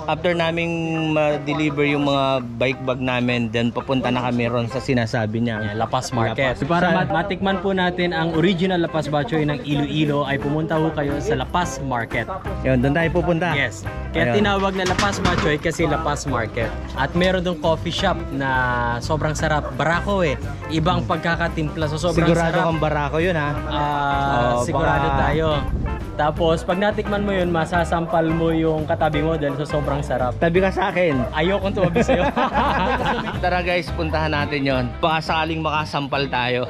after naming ma-deliver yung mga bike bag namin, then papunta na kami ron sa sinasabi niya, La Paz Market. Para matikman po natin ang original La Paz Bachoy ng Iloilo, ay pumunta po kayo sa La Paz Market. Yun, doon tayo pupunta. Yes. Kaya Ayun. tinawag na La Paz Bachoy kasi La Paz Market. At meron dong coffee shop na sobrang sarap. Barako eh. Ibang pagkakatimpla. So sobrang Sigurado sarap. kang barako yun, ha? Sigurado baka- tayo. Tapos pag natikman mo yun, masasampal mo yung katabi mo dahil so sobrang sarap. Tabi ka sa akin. Ayokong tumabi sa'yo. Tara guys, puntahan natin yon. Baka sakaling makasampal tayo.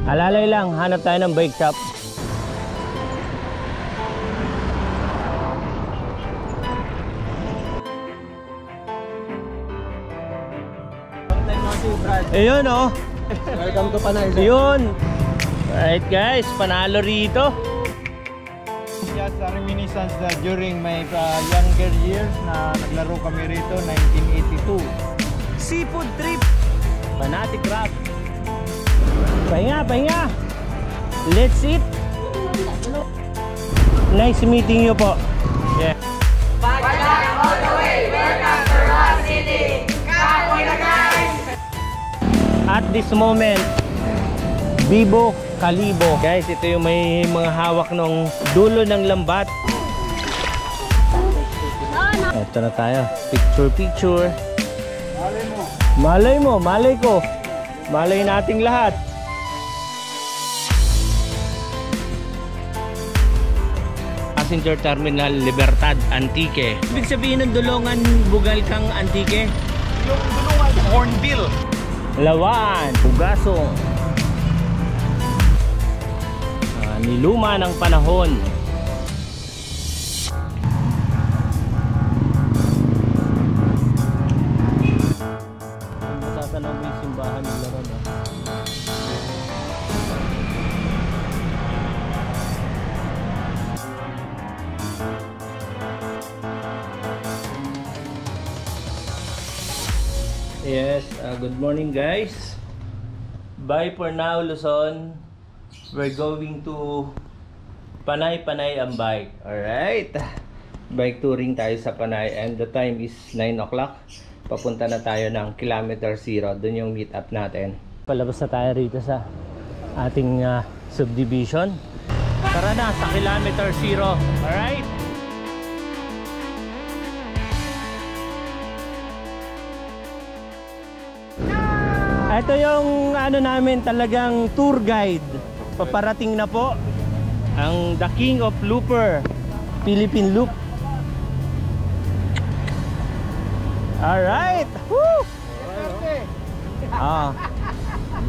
Alalay lang, hanap tayo ng bike shop. Ayun oh. Welcome to Panay. Ayun. Alright guys, panalo rito. Just a reminiscence that during my younger years na naglaro kami rito, 1982. Seafood trip. Fanatic Crab. Pahinga, pahinga. Let's eat. Nice meeting you po. Yeah. All the way, welcome to Ross City. Kapoy na guys! At this moment, Bibo Kalibo. Guys, ito yung may mga hawak ng dulo ng lambat. Ito na tayo. Picture, picture. Malay mo, malay ko. Malay nating lahat. Passenger Terminal Libertad Antique. Ibig sabihin ng Dulongan, Bugal kang Antique? Yung Dulungan, Hornbill. Lawan, Pugaso. Niluma ng panahon. Masasanaw mo yung simbahan nila ron. Yes, good morning guys. Bye for now, Luzon. We're going to Panay ang bike. Alright. Bike touring tayo sa Panay and the time is 9 o'clock. Papunta na tayo ng kilometer 0. Doon yung meet up natin. Palabas na tayo rito sa ating subdivision. Tara na sa kilometer 0. Alright. Ito yung ano namin, talagang tour guide. Paparating na po ang The King of Looper, Philippine Loop. Alright. Woo!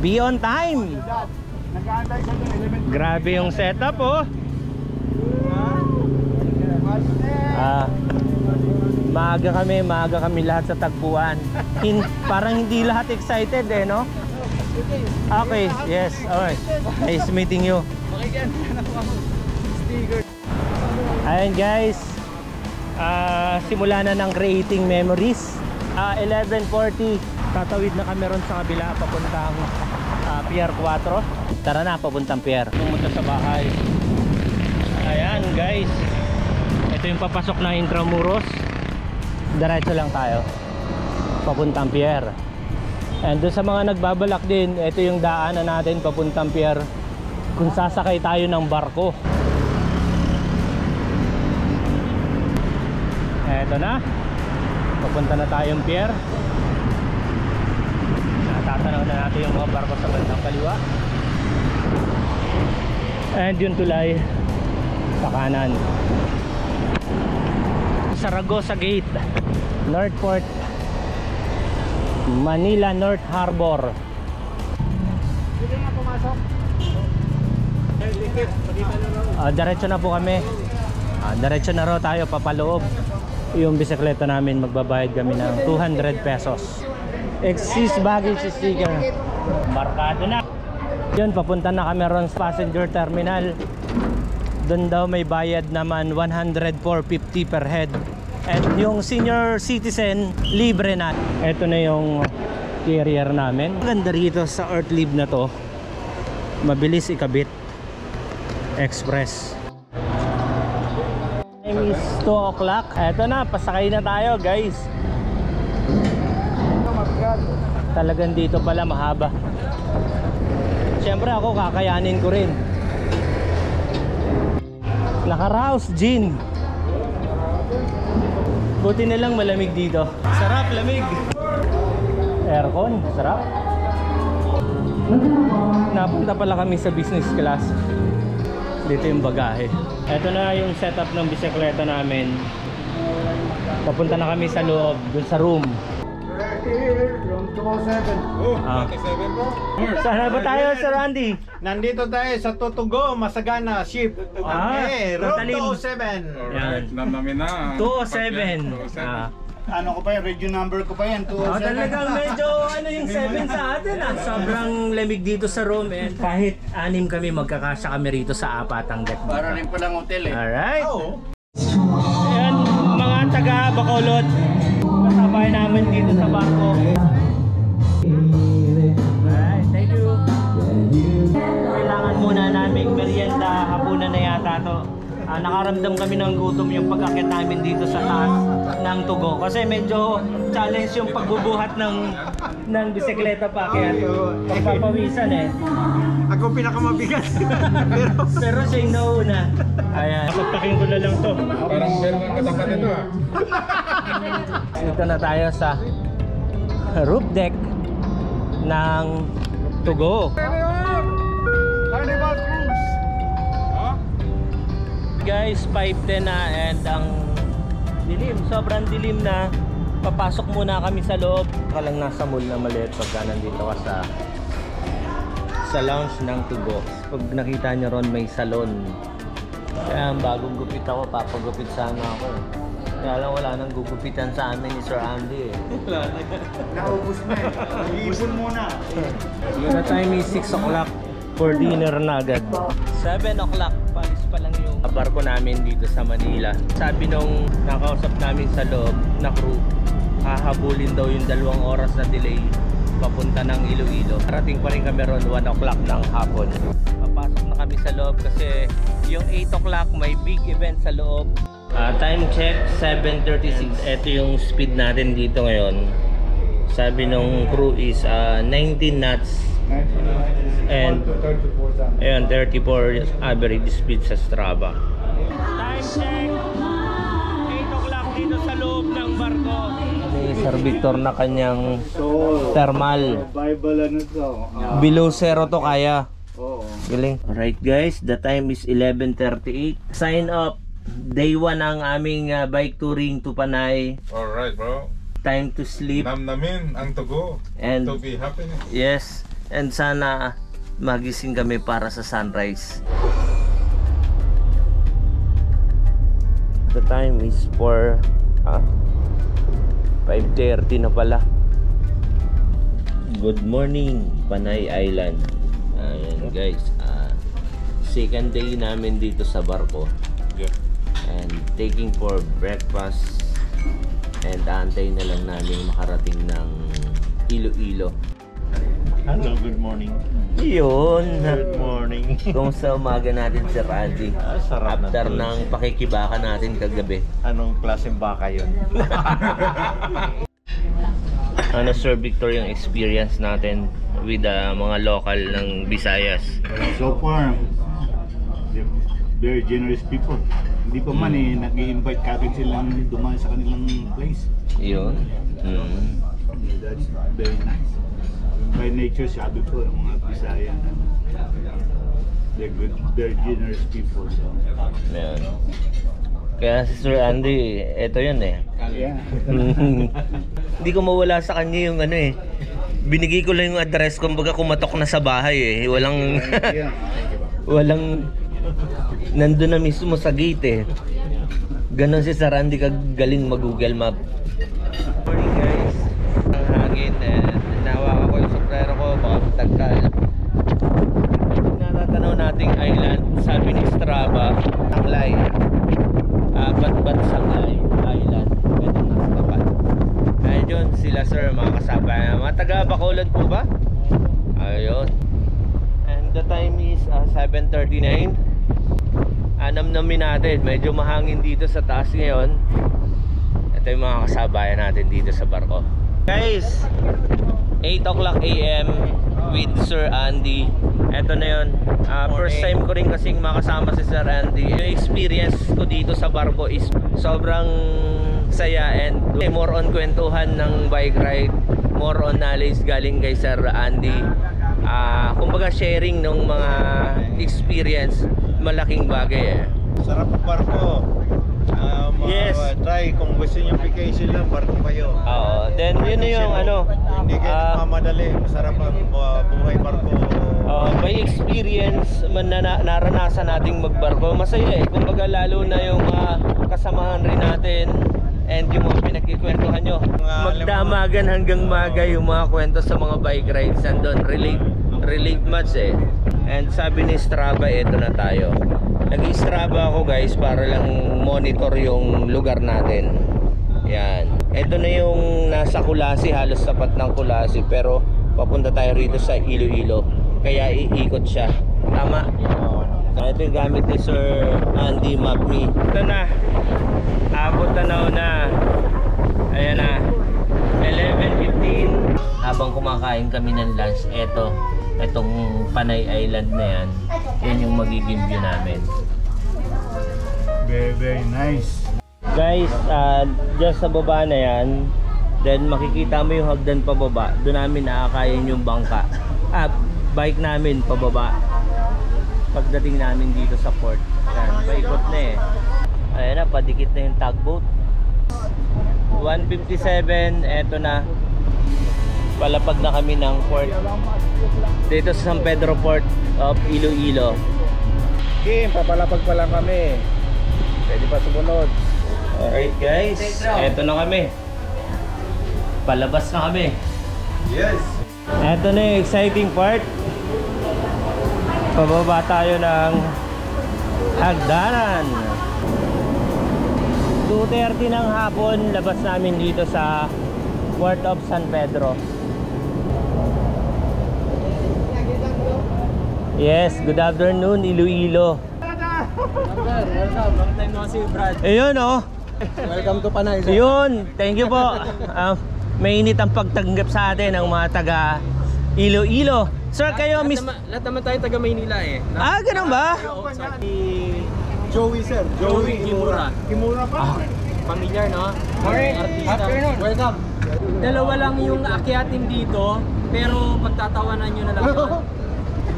Be on time. Grabe yung setup oh. Maaga kami lahat sa tagpuan. Parang hindi lahat excited eh, no? Okay, yes, alright. Nice meeting you. Ayan guys, simula na ng creating memories. 11:40, tatawid na kami ron sa kabila papuntang Pier 4. Tara na, papuntang Pier. Pumunta sa bahay. Ayan guys, ito yung papasok na Intramuros. Diretso lang tayo papuntang Pier. And doon sa mga nagbabalak din, ito yung daanan natin papuntang Pier kung sasakay tayo ng barko. Eto na, papunta na tayong Pier. Natatanaw na natin yung mga barko sa bandang kaliwa. And yung tulay sa kanan. Saragosa Gate, North Port, Manila North Harbor. Pwede nga pumasok. Diretso na po kami. Diretso na raw tayo papaloob. Yung bisikleta namin, magbabayad kami ng 200 pesos. Exist baggage sticker. Markado na. Yun, papunta na kami ron sa passenger terminal. Doon daw may bayad naman 104.50 per head. And yung senior citizen, libre na. Ito na yung carrier namin. Maganda rito sa Earth Leave na to. Mabilis ikabit. Express. Time is 2 o'clock. Eto na, pasakay na tayo guys. Talagang dito pala mahaba. Siyempre ako kakayanin ko rin. Naka-rouse gin. Buti na lang malamig dito. Sarap, lamig. Aircon, sarap. Napunta pala kami sa business class. Dito yung bagahe. Ito na yung setup ng bisikleta namin. Papunta na kami sa loob, dun sa room. Room 207. Oh, 27 bro. Saan ba tayo, Sir Andy? Nandito tayo sa Tutugo, Masagana Ship. Okay, room Matalim. 207. Yan. Namin na. 207. Ano ko pa yan? Radio number ko pa yan, 207. Talagang medyo ano yung 7 sa atin ah. Sobrang lamig dito sa room eh. Kahit 6 kami magkakasya kami rito sa 4 ang deck. Para rin palang hotel eh. Alright. Ayan, mga taga Bacolod. Kasabay namin dito sa barko. Alright, thank you. Kailangan muna naming merienda, hapunan na yata to. Nakaramdam kami ng gutom yung pag-akit namin dito sa taas ng Tugo. Kasi medyo challenge yung pagbubuhat ng bisikleta pa. Kaya pagpapawisan eh. Ako pinakamabigat. Pero siya yung nauna. Ayan. Pagpaking ko na lang to. Parang meron ng katapat ito ah. Dito na tayo sa roof deck ng Tugo. Carnival Cruise. Guys, 5:10 na and ang dilim, sobrang dilim na. Papasok muna kami sa loob. Kalang nasa mall na maliit pagka nandito ka sa lounge ng Tugo. Pag nakita nyo ron may salon. Kaya bagong gupit ako, papagupit sana ako. Kaya lang wala nang gugupitan sa amin ni Sir Andy eh. Naubos na eh. Iipon muna. The time is 6 o'clock for dinner na agad. 7 o'clock, palis pa lang yung barko namin dito sa Manila. Sabi nung nakausap namin sa loob na crew, hahabulin daw yung 2 oras na delay papunta ng Iloilo. Parating pa rin kami ron 1 o'clock ng hapon. Papasok na kami sa loob kasi yung 8 o'clock may big event sa loob. Time check, 7:36. Ito yung speed natin dito ngayon. Sabi nung crew is 19 knots. And ayun, 34 average speed sa Strava. Time check, 8 o'clock dito sa loob ng barko. May Sir Victor na kanyang thermal. Bible ano to? Below zero to kaya. Oo. Galing. Alright guys, the time is 11:38. Sign up. Day 1 ang aming bike touring to Panay. Alright bro. Time to sleep. Namnamin ang Tugo. And To be happy. yes, and sana magising kami para sa sunrise. The time is 5:30 na pala. Good morning, Panay Island. Ayan guys, second day namin dito sa barko. Yeah. And taking for breakfast. And antay na lang namin makarating ng Iloilo. Hello, good morning. Yun. Good morning. Kung sa umaga natin si Randy. Sarap na After to. ng pakikibaka natin kagabi. Anong klaseng baka yun? Ano Sir Victor yung experience natin with mga local ng Visayas? So far, they're very generous people. Hindi pa man nag-i-invite kagad silang dumaan sa kanilang place. Yun. That's very nice. By nature, sabi ko, ang mga Bisaya, they're good, very generous people. So. Yun. Kaya si Sir Andy, eto yun eh. Yeah. Hindi ko mawala sa kanya yung ano eh. Binigay ko lang yung address, kumbaga kumatok na sa bahay eh. Walang walang nandun na mismo sa gate eh. Ganon si Sir Andy kagaling mag-Google Map. Morning guys. Ang hangin eh. Nahawakan ko yung sombrero ko, baka tagkal. Natatanaw nating island, sabi ni Strava, Sanglay. Bat-bat Sanglay Island. Pwede nasa tapat. Ayun sila sir, mga kasabay. Mga taga Bacolod po ba? Ayun. And the time 7:39. Namnamin natin, medyo mahangin dito sa taas ngayon. Ito yung mga kasabayan natin dito sa barko. Guys, 8 o'clock AM with Sir Andy. Ito na yun. First time ko rin kasing makasama si Sir Andy. Yung experience ko dito sa barko is sobrang saya and more on kwentuhan ng bike ride, more on knowledge galing kay Sir Andy. Kumbaga sharing ng mga experience, malaking bagay eh. Sarap ang barko. Yes. Try kung gusto niyo vacation lang, barko kayo. Oo. Then yun na yung Hindi kayo nagmamadali. Masarap ang buhay barko. by experience naranasan nating magbarko. Masaya eh. Kumbaga lalo na yung kasamahan rin natin and yung mga pinagkikwentuhan nyo. Magdamagan hanggang maga yung mga kwento sa mga bike rides. Nandun, relate much eh. And sabi ni Strava, eto na tayo. Nag-Strava ako guys para lang monitor yung lugar natin. Yan. Ito na yung nasa Kulasi, halos tapat ng Kulasi, pero papunta tayo rito sa Iloilo. Kaya iikot siya. Tama? Ito yung gamit ni Sir Andy Map.me. Ito na. Abot na. Ayan na. 11:15. Habang kumakain kami ng lunch, etong Panay Island na yan, yan yung magiging view namin. Very, very nice. Guys, just sa baba na yan, then makikita mo yung hagdan pababa. Doon namin nakakayan yung bangka. Bike namin pababa. Pagdating namin dito sa port. Yan, paikot na eh. Ayan na, padikit na yung tugboat. 1:57, eto na. Palapag na kami ng port. Dito sa San Pedro Port of Iloilo. Kim, papalapag pa lang kami. Pwede pa sumunod. Alright guys, eto na kami. Palabas na kami. Yes. Eto na yung exciting part. Pababa tayo ng hagdanan. 2:30 ng hapon, labas namin dito sa Port of San Pedro. Yes, good afternoon Iloilo. Long time no see, Brad. Ayun oh. Welcome to Panay. Yun, thank you po. Mainit ang pagtanggap sa atin ng mga taga Iloilo. Sir, kayo Lahat naman tayo taga Maynila eh. ganun ba? Joey, sir. Joey Kimura. Kimura pa? Familiar, no? Alright. Artista. Afternoon. Welcome. Dalawa lang yung aakyatin dito, pero pagtatawanan nyo na lang yun.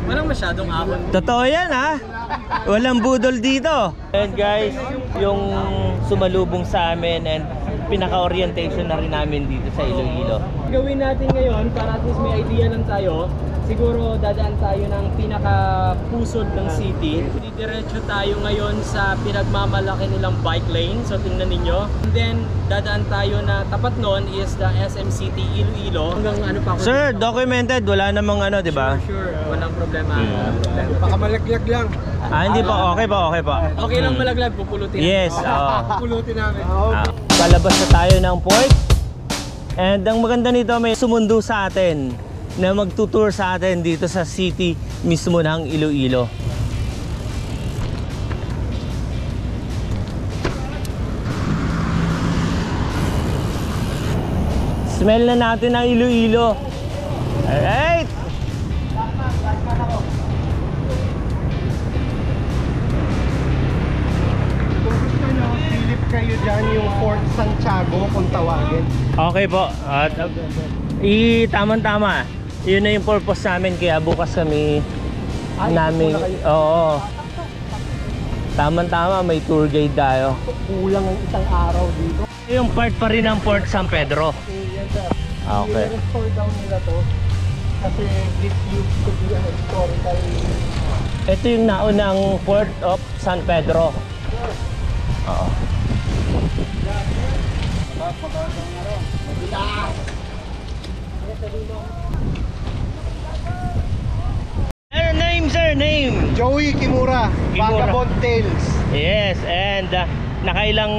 Walang masyadong ahon. Totoo yan ha. Walang budol dito. And guys, yung sumalubong sa amin and pinaka-orientation na rin namin dito sa Iloilo. Gawin natin ngayon, para at least may idea lang tayo, siguro dadaan tayo ng pinaka-pusod ng city. Didiretso tayo ngayon sa pinagmamalaki nilang bike lane. So tingnan ninyo. And then dadaan tayo na tapat nun is the SM City Iloilo. Hanggang ano pa ako. Sir, documented. Wala namang ano, di ba? Sure. Walang problema. Baka malaglag lang. Hindi pa. Okay pa. Okay lang malaglag, pupulutin. Yes. Pulutin namin. Palabas na tayo ng port. And ang maganda nito, may sumundo sa atin na magtutour sa atin dito sa city mismo ng Iloilo. Smell na natin ang Iloilo. Alright! Philip kayo dyan yung Fort Santiago kung tawagin. Okay po. At tama-tama. Yun na yung purpose namin, kaya bukas kami namin. Oo. Tama-tama, may tour guide tayo. Kulang ang isang araw dito. Yung part pa rin ng Port San Pedro. Yes, sir. Okay. I-restore down nila to. Kasi this used to be an historical. Ito yung naunang Port of San Pedro. Oo. Name sir, name. Joey Kimura, Vagabond Tales. Yes, and nakailang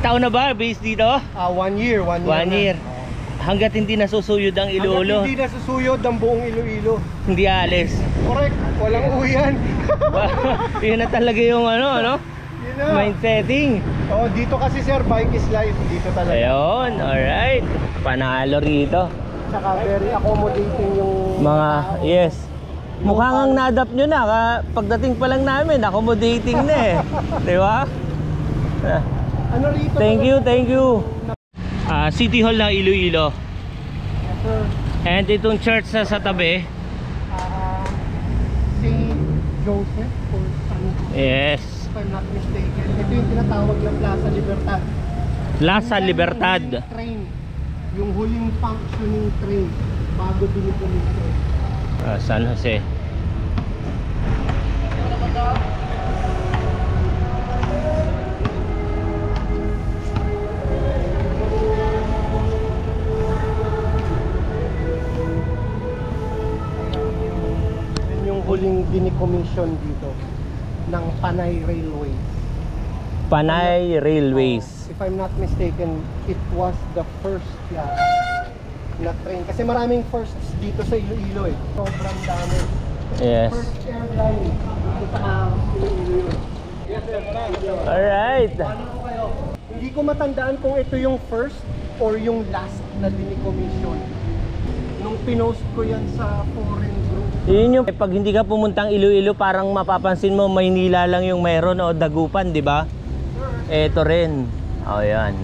taon na ba based dito? 1 year. 1 year. hanggat hindi nasusuyod ang Iloilo, Hanggang hindi nasusuyod ang buong Iloilo. hindi alis. Correct, walang uyan. Yun na talaga yung ano, Yun na. mind setting. Oh, dito kasi sir, bike is life. Dito talaga. Ayun, alright. Panalo rito. Tsaka very accommodating yung Mga, yes. Mukhang ang na-adapt nyo na. Pagdating pa lang namin, accommodating na eh. Di ba? Ano rito? Thank you, thank you. City Hall ng Iloilo. Sir, And itong church na sa tabi. St. Joseph or San Jose, Yes. if I'm not mistaken. Ito yung tinatawag na Plaza Libertad. Plaza Yan Libertad. Yung huling train. Yung huling functioning train bago dinipulisto. San Jose. Yan yung huling dinicommission dito ng Panay Railway. Panay Railways. If I'm not mistaken, it was the first na train. Kasi maraming firsts dito sa Iloilo eh. Sobrang dami. Yes. First airline dito sa Iloilo. Alright. Hindi ko matandaan kung ito yung first or yung last na dinicommission. Nung pinost ko yan sa foreign group. Yun yung pag hindi ka pumuntang Iloilo, parang mapapansin mo Maynila lang yung mayroon o Dagupan, di ba? Ito rin. Oh, yan.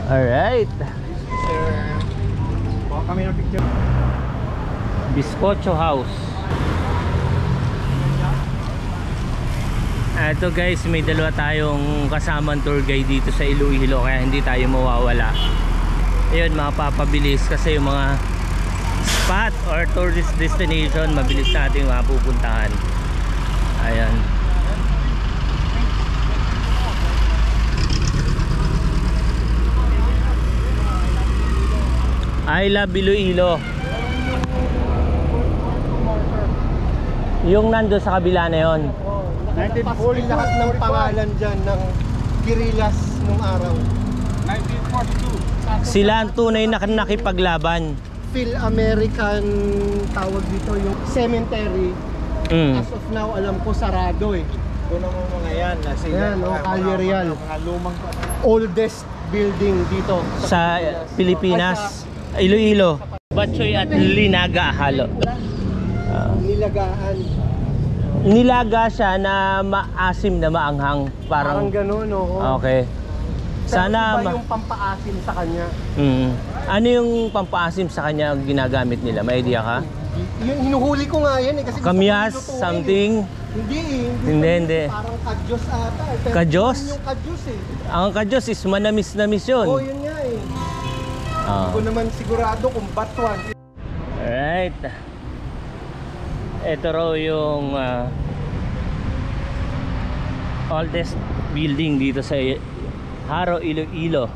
Alright. Sir, baka kami ng picture. Bizcocho House. Ito guys, may dalawa tayong kasamang tour guide dito sa Iloilo, kaya hindi tayo mawawala. Ayun, mapapabilis kasi yung mga spot or tourist destination, mabilis natin mapupuntahan. Ayan. I love Iloilo. Yung nando sa kabila na yon. 1940 lahat ng pangalan dyan ng guerrillas nung araw. 1942. Sila ang tunay na nakipaglaban. Phil-American tawag dito yung cemetery. As of now, alam ko sarado eh. Kuno mo mga yan. Ayan, Calle Real. Mga lumang Oldest building dito Sa Pilipinas, Iloilo. Batchoy at Linaga halo. Nilagaan. Nilaga siya na maasim na maanghang. Parang Parang ganun, oo. okay. Pero Sana iba yung pampaasim sa kanya. Ano yung pampaasim sa kanya ang ginagamit nila? May idea ka? Yung hinuhuli ko nga yan eh. Kasi gusto ko Kamyas, nilutuin something? eh. Hindi eh. Hindi. Parang kadyos ata eh. Pero Kadyos? yun yung kadyos eh. Ang kadyos is manamis-namis yun. Oo, yun nga eh. Hindi ko naman sigurado kung batuan. Alright. Ito raw yung oldest building dito sa Haro, Iloilo.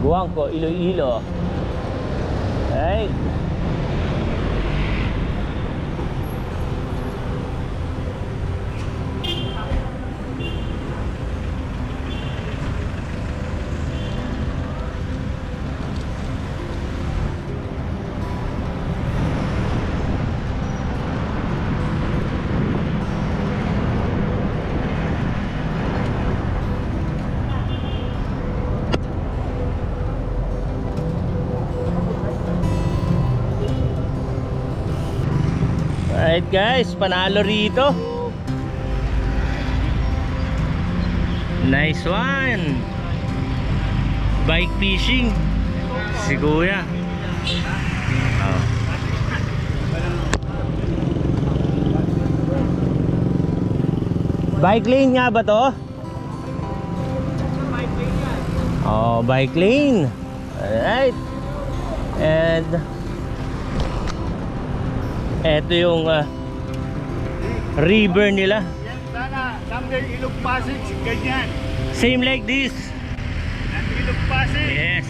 Guangco, Iloilo. Right. Alright guys, panalo rito. Nice one. Bike fishing. Si Kuya. Oh. Bike lane nga ba to? Oh, bike lane. Alright. And eto yung river nila. Sana, someday Ilog Pasig, ganyan. Same like this. Ilog Pasig. Yes.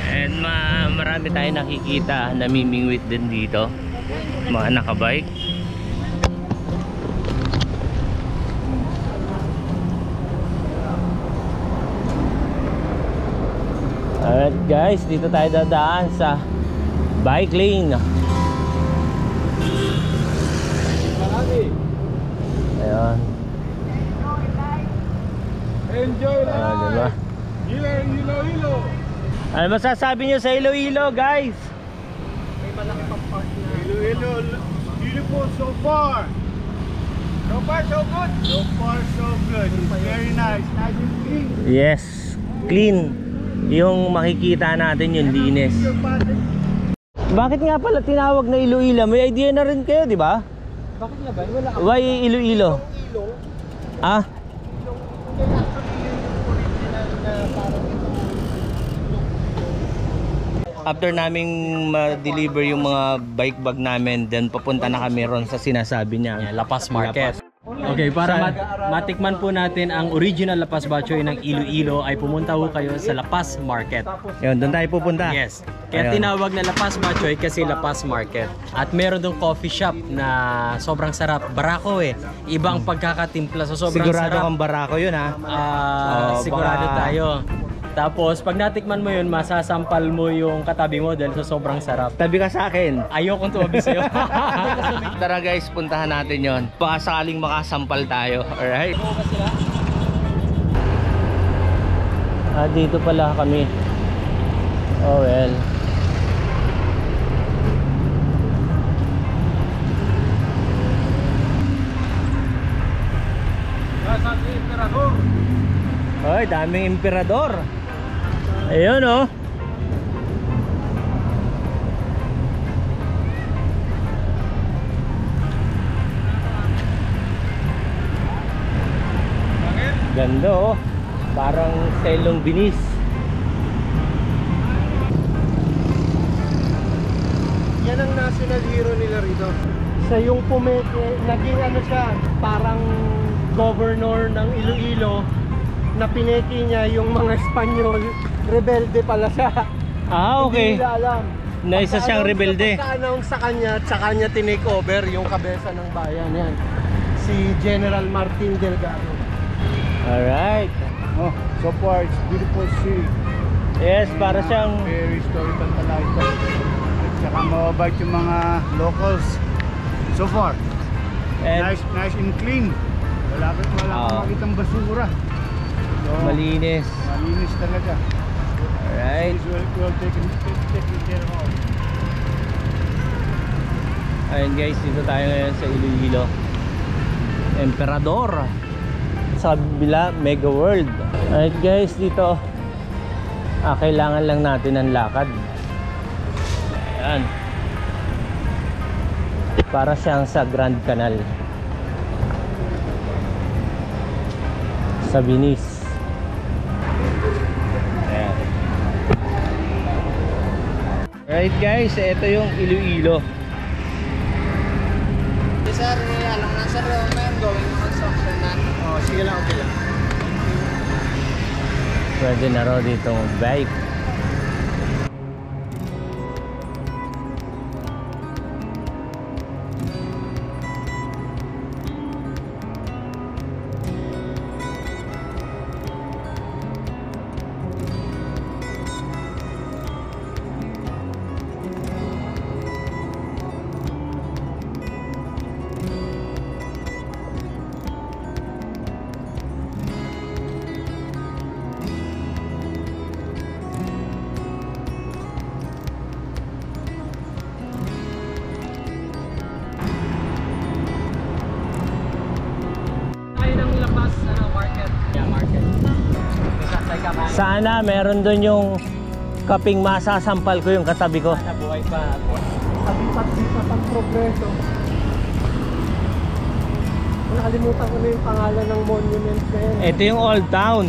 And marami tayong nakikita, namimingwit din dito. Mga nakabike. Alright guys, dito tayo dadaan sa bike lane. Ayan. Enjoy life! Diba? Iloilo! Ano masasabi nyo sa Iloilo guys? Iloilo, beautiful so far. So far, so good. So far, so good. It's very nice. Nice and clean. Yes, clean. Yung makikita natin yung linis. Bakit nga pala tinawag na Iloilo? May idea na rin kayo, di ba? Bakit nga ba? Wala ka. Why Iloilo? Ah? After naming ma-deliver yung mga bike bag namin, then papunta na kami ron sa sinasabi niya. La Paz Market. Okay, para matikman po natin ang original La Paz Bachoy ng Iloilo ay pumunta po kayo sa La Paz Market. Yun, doon tayo pupunta. Yes. Kaya Ayun. tinawag na La Paz Bachoy kasi La Paz Market. At meron dong coffee shop na sobrang sarap. Barako eh. Ibang pagkakatimpla. So sobrang Sigurado sarap. kang barako yun ha? Sigurado baka- tayo. Tapos pag natikman mo yun, masasampal mo yung katabi mo dahil so sobrang sarap. Tabi ka sa akin. Ayokong tumabi sa'yo. Tara guys, puntahan natin yon. Baka sakaling makasampal tayo. Alright? Dito pala kami. Oh well. Ay, daming emperador. Ayun oh. Ganda oh. Parang selong binis. Yan ang national hero nila rito. Siya yung naging ano siya, parang governor ng Iloilo, na pineki niya yung mga Espanyol. Rebelde pala siya. Okay. Hindi nila alam. Na isa siyang rebelde. Pagka-announce sa kanya, tsaka niya tinake over yung kabesa ng bayan yan. Si General Martin Delgado. Alright. Oh, so far, it's beautiful city. Yes, para siyang Very historical talaga. At saka mababait yung mga locals. So far, and nice and clean. Wala kang makitang basura. So, malinis. malinis talaga. Alright. It's well taken care of. Ayun guys, dito tayo ngayon sa Iloilo. Emperador. Sa kabila, Mega World. Alright guys, dito kailangan lang natin ng lakad. Ayan. Para siyang sa Grand Canal. Sa Venice. Ayan. Alright guys, ito yung Iloilo. Sir, alam na sir, may going construction na. Oh, sige lang, okay lang. Pwede na raw dito bike. Tayo ng La Paz Market. Yeah, market. Sasay ka ka. Sana meron doon yung kaping masasampal ko yung katabi ko. Nabuhay pa. Sabipat-sipat ang progreso. Nakalimutan ko na yung pangalan ng monument na yan. Ito yung Old Town.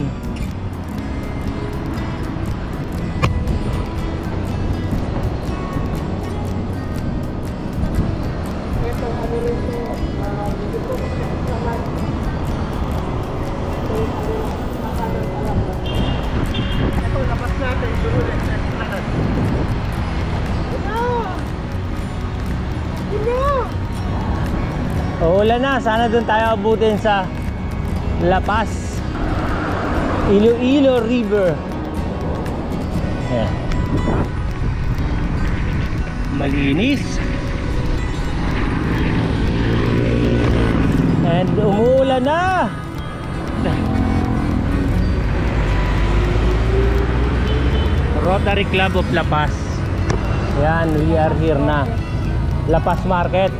Ito, ano rin ito, dito po, Uulan na, sana doon tayo abutin sa La Paz, Iloilo River. Ayan. Malinis. And umuulan na. Rotary Club of La Paz. Ayan, we are here na. La Paz Market.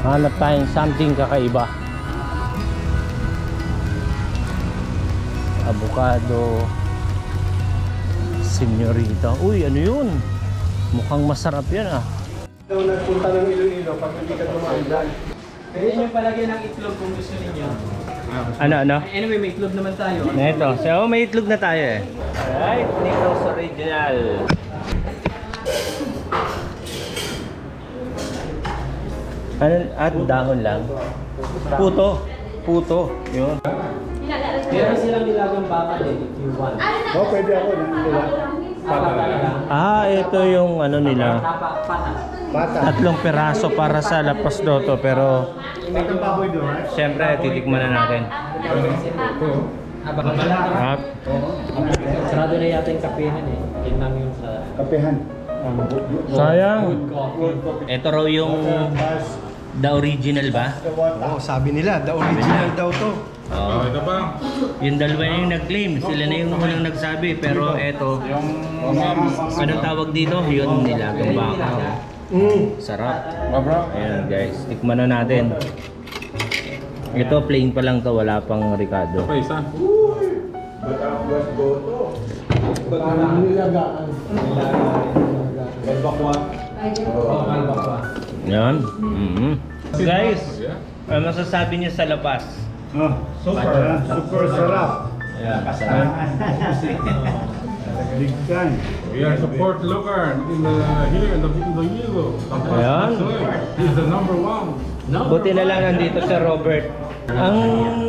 Hanap tayong something kakaiba. Avocado, senyorita. Uy, ano yun? Mukhang masarap yan ah. Daw nagpunta ng Iloilo pag hindi ka dumaan dyan. Pwede nyo palagyan ng itlog kung gusto ninyo. Ano? Anyway, may itlog naman tayo. Neto. So, may itlog na tayo eh. Alright, Nito's Original. Ano? At dahon lang. Puto. Yun. Meron silang nilagang baka din if you want. Oh, pwede ako. Nila. Ah, ito yung ano nila. Bata. 3 peraso para sa lapas doto. Pero, May baboy doon, ha? syempre, titikman na natin. Baka malaki. At, Sarado na yata yung kapehan eh. Yun lang yung sa... Kapehan. sayang. Coffee. Ito raw yung the original ba? Oo, sabi nila, the original daw to. Oo. Ito pa. Yung dalawa yung nag-claim, sila na yung unang nagsabi. Pero eto, anong tawag dito? Yun nilagang baka. Sarap. Ayan guys, tikman na natin. Ito plain pa lang to, wala pang ricado. Ito pa isa. Nilagaan. Yan. Guys, ano masasabi niyo sa lapas? Oh, super sarap. Ayan, masarap. Big time. We are support Lucan in the here in the Iloilo. Ayan. He's the number 1. Buti na lang nandito si Robert. Ang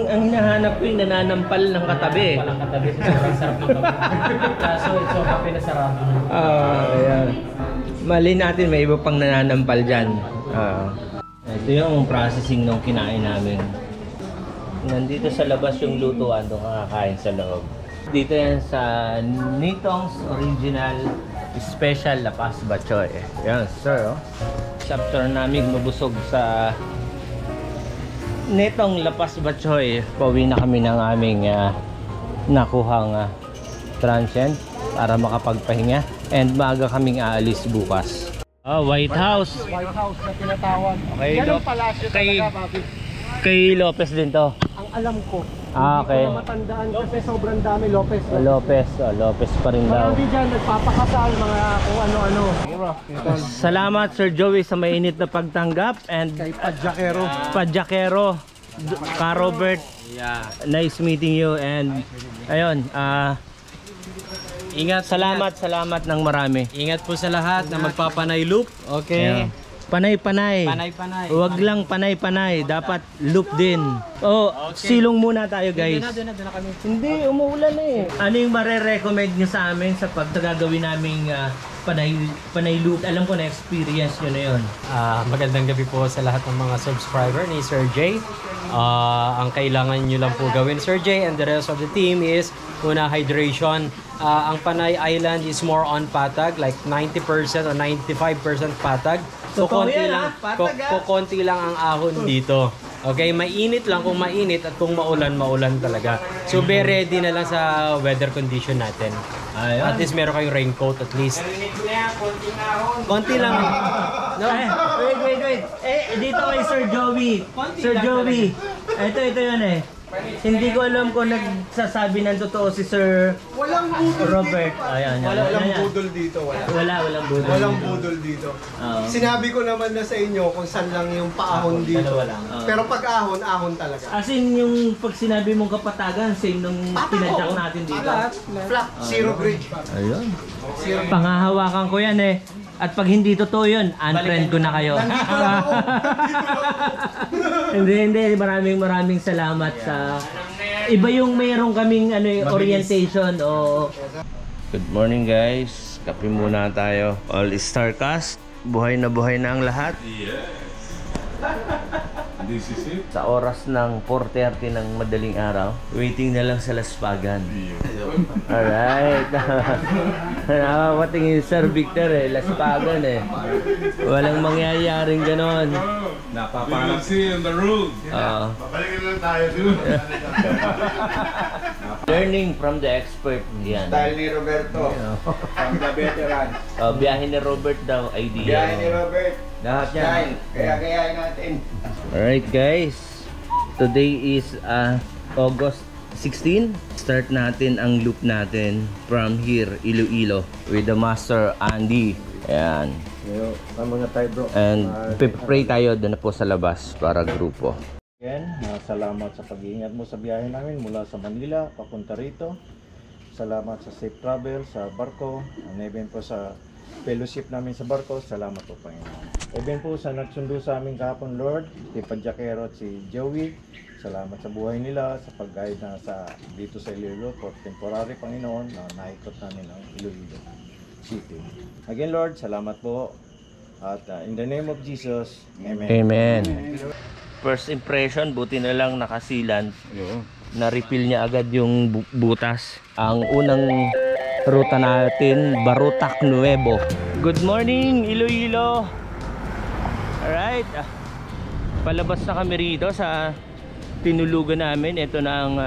hinahanap ko yung nananampal ng katabi. Walang katabi sa sobrang sarap ng kape. Kaso ito kape na sarap. Ayan. Mali natin may iba pang nananampal dyan. Ito yung processing ng kinain namin. Nandito sa labas yung lutuan doon kakakain sa loob. Dito yan sa Nito's Original Special La Paz Bachoy. Yan sir. Oh. Chapter namin mabusog sa Nitong La Paz Bachoy. Pauwi na kami ng aming nakuhang transient para makapagpahinga. And maaga kaming aalis bukas. White House. White House na tinatawag. Okay, Yan ang palasyo talaga, papi. Kay Lopez din to. Ang alam ko. Okay. Hindi ko na matandaan kasi sobrang dami Lopez. Lopez pa rin daw. Marami dyan, nagpapakasal, mga kung ano-ano. Salamat Sir Joey sa mainit na pagtanggap and Kay Padjakero. Padjakero, Ka Robert. Yeah. Nice meeting you and ayun, Ingat. salamat ng marami. Ingat po sa lahat na magpapanay loop. Okay. Yeah. Panay-panay. Panay-panay. Huwag lang panay-panay, dapat loop din. Oh, Okay. silong muna tayo guys. Doon na kami. Hindi, umuulan eh. Ano yung mare-recommend nyo sa amin sa pagkagawin naming panay loop? Alam ko na experience nyo na yun. Magandang gabi po sa lahat ng mga subscriber ni Sir Jay. Ang kailangan nyo lang po gawin, Sir Jay, and the rest of the team is una, hydration. Ang Panay Island is more on patag, like 90% or 95% patag. So Totoo konti yan, lang, patag, konti lang ang ahon dito. Okay, mainit lang kung mainit at kung maulan talaga. So be ready na lang sa weather condition natin. Ayun. At least meron kayong raincoat at least. Konti lang. No? Wait. Dito kay Sir Joey. Sir Joey. Ito yun eh. Hindi ko alam kung nagsasabi ng totoo si Sir Robert. Ayan. Walang budol dito, Walang budol. Walang budol dito. Oo. Sinabi ko naman na sa inyo kung saan lang yung paahon dito. Dalawa lang. Oo. Pero pag ahon, ahon talaga. As in yung pag sinabi mong kapatagan, same nung pinadyak natin dito. Flat, zero bridge. Ayun. Pangahawakan ko yan eh. At pag hindi totoo yun, unfriend ko na kayo. Hindi. Maraming salamat sa... Iba yung mayroong kaming orientation o... Good morning guys. Kape muna tayo. All Star Cast. buhay na ang lahat. Yes. This is it. Sa oras ng 4:30 ng madaling araw, waiting na lang sa Laspagan. Alright. Nakakatingin Sir Victor Laspagan Walang mangyayaring ganon. We will see on the road. Babalikin lang tayo soon. Learning from the expert yan. Style ni Roberto. From the veteran. Biyahe ni Robert daw, idea. Biyahe ni Robert. Lahat yan. Style. Kaya-kayain natin. Alright guys, today is August 16. Start natin ang loop natin from here, Iloilo, with the Master Andy. Ayan. Muna tayo bro. And pray tayo doon na po sa labas para grupo. Again, salamat sa pag-iingat mo sa biyahe namin mula sa Manila papunta rito. Salamat sa safe travel sa barko. Even po sa fellowship namin sa barko. Salamat po Panginoon. Even po sa nagsundo sa amin kahapon Lord, si Padjakero at si Joey. Salamat sa buhay nila, sa pag-guide na dito sa Iloilo for temporary Panginoon na naikot namin ang Iloilo City. Again Lord, salamat po. At in the name of Jesus, Amen. Amen. First impression, buti na lang nakasilan. Na-refill niya agad yung butas. Ang unang ruta natin, Barutak Nuevo. Good morning, Iloilo! Alright. Palabas na kami rito sa tinulugan namin. Ito na ang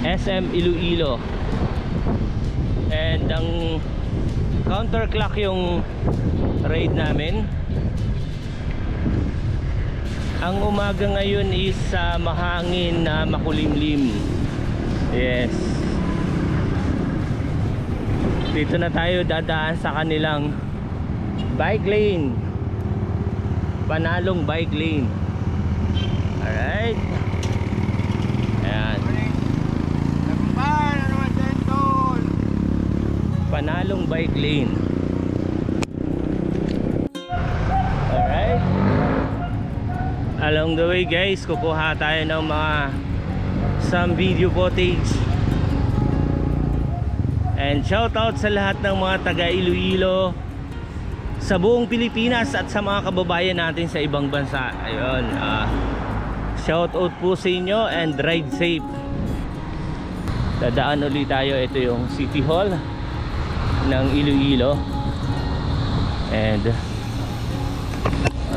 SM Iloilo. And ang counterclock yung ride namin. Ang umaga ngayon is mahangin na makulimlim. Yes. Dito na tayo dadaan sa kanilang bike lane. Panalong bike lane. Alright. Ayan. Panalong bike lane. Alright. Along the way guys, kukuha tayo ng some video footage. And shout out sa lahat ng mga taga Iloilo, sa buong Pilipinas at sa mga kababayan natin sa ibang bansa. Ayun, shout out po sa inyo and ride safe. Dadaan ulit tayo. Ito yung City Hall ng Iloilo. And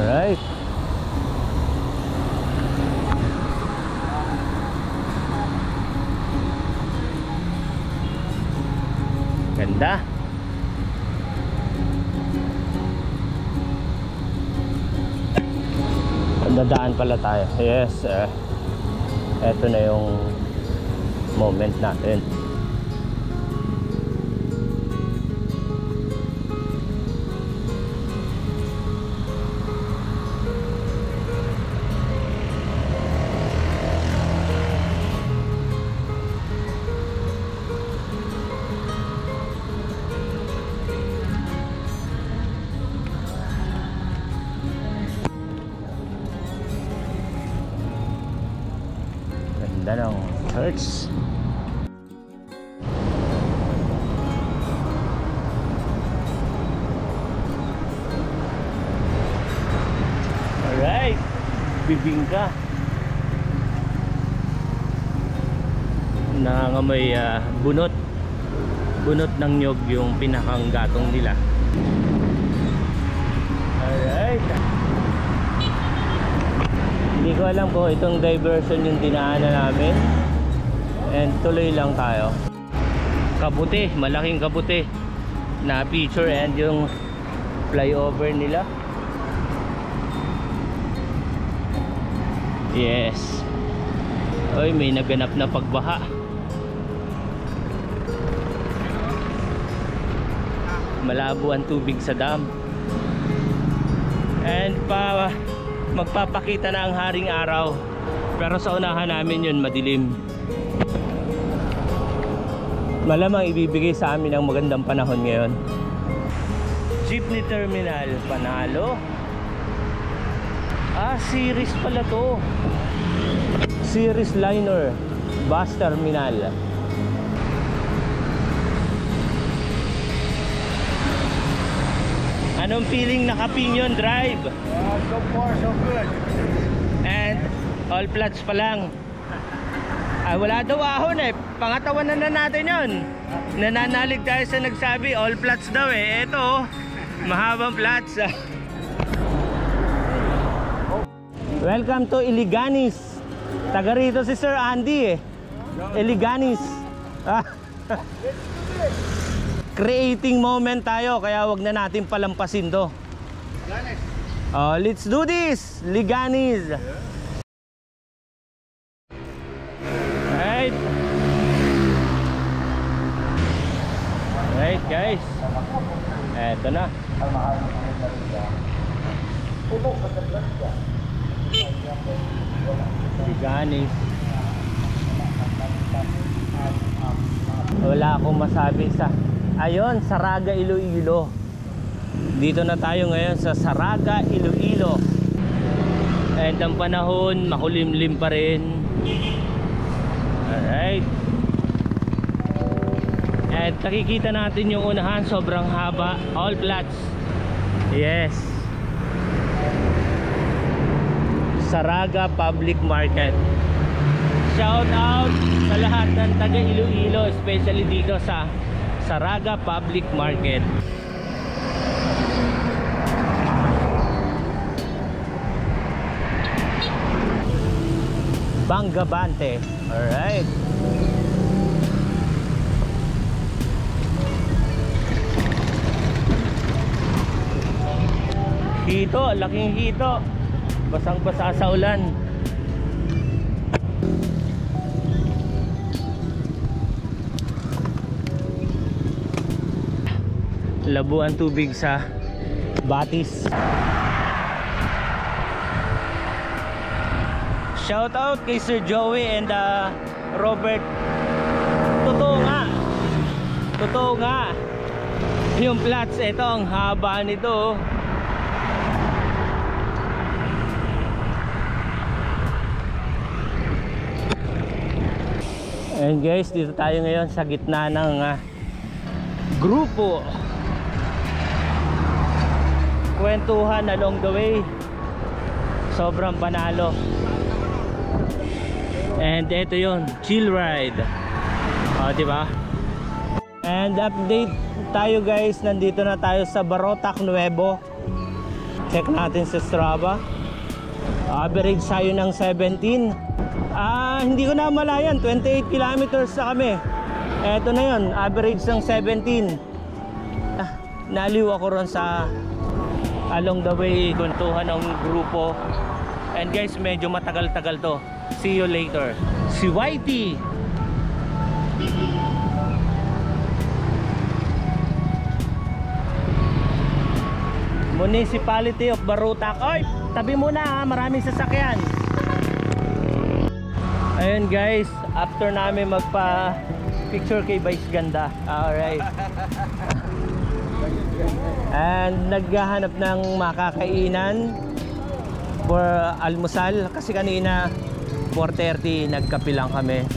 alright. Ganda. Dadaan pala tayo. Yes. Eto na yung moment natin. Ganda ng church. Alright, bibingka. Nangangamoy bunot ng nyog yung pinakang gatong nila. Alright. Hindi ko alam kung itong diversion yung dinaanan namin. And tuloy lang tayo. Kabuti, malaking kabuti na picture and yung flyover nila. Yes. Oy, may naganap na pagbaha. Malabo ang tubig sa dam. And magpapakita na ang haring araw, pero sa unahan namin yun madilim. Malamang ibibigay sa amin ang magandang panahon ngayon. Jeepney Terminal, panalo. Series pala to. Series Liner Bus Terminal. Anong feeling naka-pinion drive? So far, so good. And all flats pa lang. Ay, wala daw ahon eh. Pangatawan na natin yon. Nananalig tayo sa nagsabi all flats daw eh. Ito, mahabang flats. Welcome to Iliganis. Taga rito si Sir Andy eh. Iliganis. Creating moment tayo, kaya wag na natin palampasin to. Let's do this. Liganis. Alright guys, eto na. Liganis. Wala akong masabi sa ayun, Saraga, Iloilo. Dito na tayo ngayon sa Saraga, Iloilo. And ang panahon makulimlim pa rin. Alright. At nakikita natin yung unahan, sobrang haba, all flats. Yes, Saraga Public Market. Shout out sa lahat ng taga Iloilo, especially dito sa Saraga Public Market. Bangabante. Alright. Hito, laking hito. Basang-basa sa ulan. Labo ang tubig sa batis. Shout out kay Sir Joey and Robert. Totoo nga. Totoo nga. Yung flats, ito ang haba nito. And guys, dito tayo ngayon sa gitna ng grupo. Kwentuhan along the way. Sobrang panalo. And ito yun, chill ride. Diba? And update tayo guys, nandito na tayo sa Barotac Nuevo. Check natin sa Strava. Average tayo ng 17. Hindi ko na malayan, 28 kilometers na kami. Eto na yun, average ng 17. Naliw ako ron sa along the way, kwentuhan ng grupo. And guys, medyo matagal-tagal to. See you later. Si Whitey. Municipality of Barotac. Oy, tabi muna ha, maraming sasakyan. Ayun guys, after namin magpa picture kay Vice Ganda. Alright. And naghahanap ng makakainan for almusal. Kasi kanina 4:30 nagkape lang kami.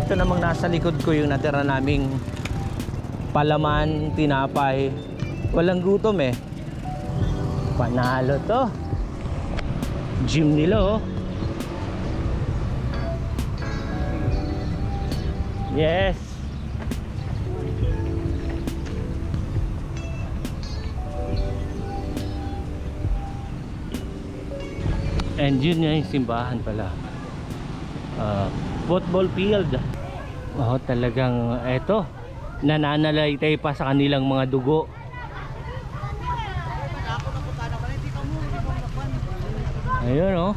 Ito namang nasa likod ko yung natira naming palaman, tinapay. Walang gutom eh. Panalo to. Gym nila oh. Yes. And yun yung simbahan pala. Football field. Talagang eto, nananalaytay pa sa kanilang mga dugo. Ayun oh,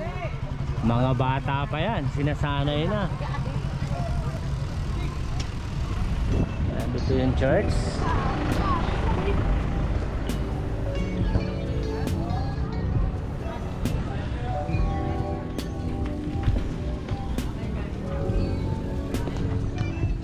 mga bata pa yan, sinasanay na. Ito yung church.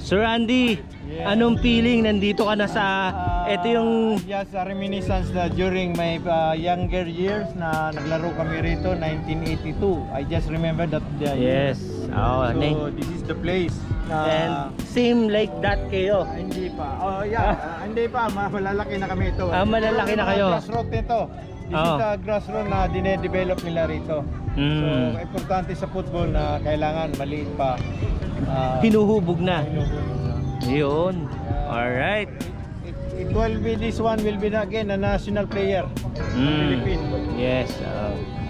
Sir Andy, anong feeling nandito ka na sa ito yung Yes, a reminiscence na during my younger years na naglaro kami rito 1982. I just remember that yes. So this is the place. And same like that kayo. Hindi pa. Oh, yeah. Hindi pa. Malalaki na kami ito. Malalaki na kayo. Grassroot nito. This is the grassroot na dine-develop nila rito. So, importante sa football na kailangan maliit pa. Hinuhubog na. Yun. Alright. It will be, this one will be again a national player ng Philippines. Yes.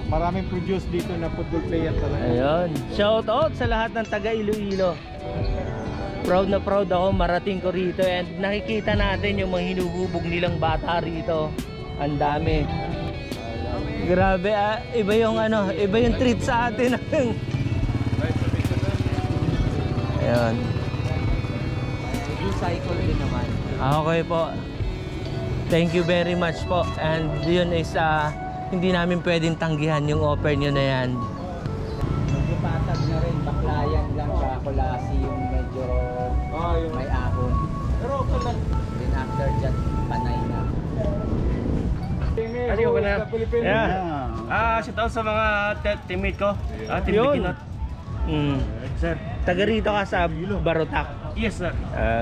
Maraming produce dito na football player talaga. Ayun. Shout out sa lahat ng taga Iloilo. Proud na proud ako marating ko rito and nakikita natin yung mga hinuhubog nilang bata rito. Ang dami. Grabe, iba yung iba yung treat sa atin. Ayun. Yung cycle din naman. Okay po. Thank you very much po. And yun is hindi namin pwedeng tanggihan yung offer nyo na yan. Medyo patag na rin, baklayan lang siya, kulasi yung medyo may ahon. Pero okay lang. Then after that, panay na. Kasi ko na. Yeah. Shout out sa mga teammate ko. Team Bikinot. Sir, taga rito ka sa Barutak. Yes, sir.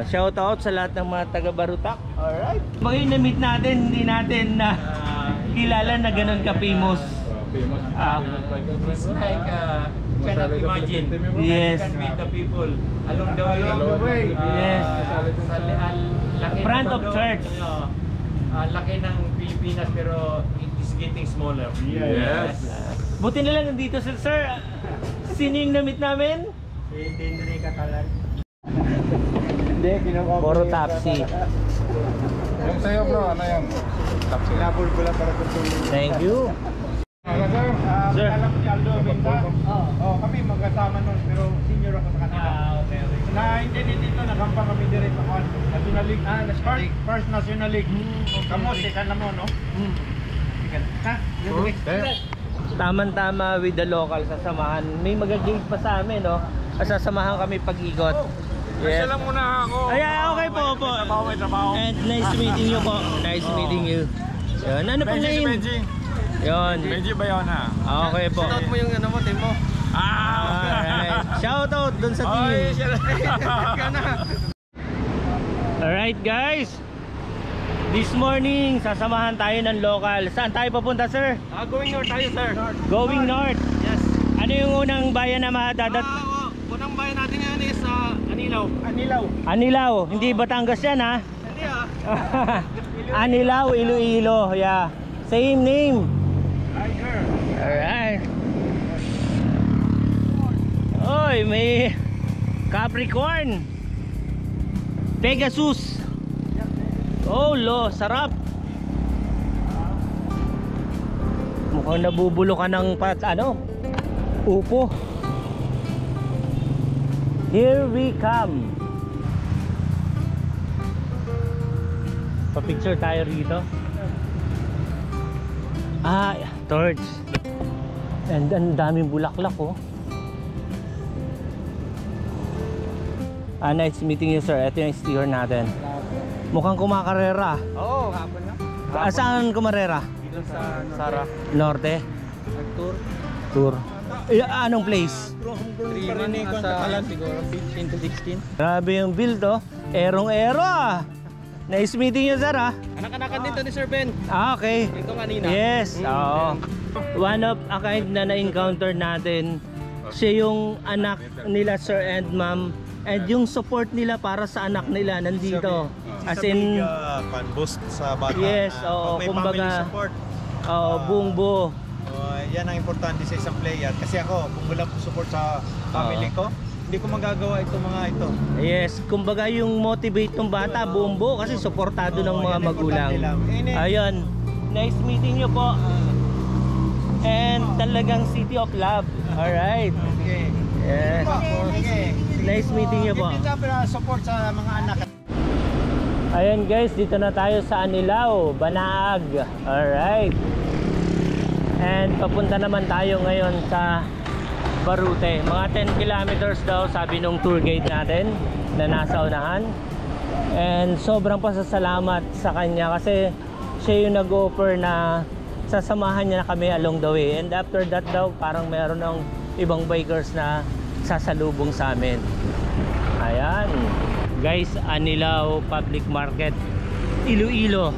Shout out sa lahat ng mga taga Barutak. Alright. Mga na-meet natin, hindi natin na kilala na ganun ka-famous. It's like cannot imagine. Yes. You can meet the people along the way. Yes. Laki Front of church. Laki ng Pilipinas pero it is getting smaller. Yes. Buti na lang nandito sir. Sino yung na-meet namin? Si Henry Catalan. Hindi, kinukuha. Puro Tapsi. Yung sa'yo bro, ano yan? Sinabol ko lang para tutulong. Thank you. Sir. Alam ko si Aldo Binta. Kami magkasama nun, pero senior ako sa kanila. Okay. Na hindi dito, nagkampa kami direct ako. National League. First National League. Kamu, second na mo, no? Ha? Tama-tama with the local sasamahan. May magagate pa sa amin, no? Sasamahan kami pag-ikot. Yes. Lang muna ako. Ay, okay po. And nice meeting you po. Nice meeting you. Yun. Ano pong name? Yun. Benji Bayona. Okay po. Shout mo yung team mo. Alright. Shout out dun sa team. Alright guys. This morning, sasamahan tayo ng local. Saan tayo papunta, sir? Going north tayo, sir. Going north. Yes. Ano yung unang bayan na madadat? Unang bayan natin ngayon is Anilaw. Anilaw. Hindi Batangas yan, ha? Hindi Anilaw, Iloilo. Yeah. Same name. Alright. Oy, may Capricorn. Pegasus. Oh, sarap. Mukhang nabubulo ka ng upo. Here we come. Pa-picture tayo rito. Torch. And ang daming bulaklak, oh. Nice meeting you, sir. Ito yung sticker natin. Mukhang kumakarera. Oo, hapon na. Saan kumarera? Dito sa Sara. Norte? Tour. Anong place? 3 man sa siguro 15 to 16. Grabe yung build, oh. Erong-ero, ah. Nice meeting you, sir, ah. Anak-anakan dito ni Sir Ben. Okay. Ito kanina. Yes, oo. One of a kind na na-encounter natin, siya yung anak nila, sir and ma'am. And yung support nila para sa anak nila nandito. As in, boost sa bata. yes, oo, may kumbaga, family support. buong buo. Yan ang importante sa isang player. Kasi ako, kung wala po support sa family ko, hindi ko magagawa itong mga ito. Yes, kumbaga yung motivate ng bata, buong buo kasi suportado ng mga yan ang magulang. importante lang. Ayun, nice meeting you po. And talagang City of Love. Alright. Okay. Yes. Okay. Nice meeting you po. Support sa mga anak. Ayun guys, dito na tayo sa Anilaw, Banaag. Alright. And papunta naman tayo ngayon sa Barute. Mga 10 kilometers daw, sabi nung tour guide natin na nasa unahan. And sobrang pasasalamat sa kanya kasi siya yung nag-offer na sasamahan niya na kami along the way. And after that daw, parang meron ng ibang bikers na sasalubong sa amin. Ayan. Guys, Anilao Public Market, Iloilo.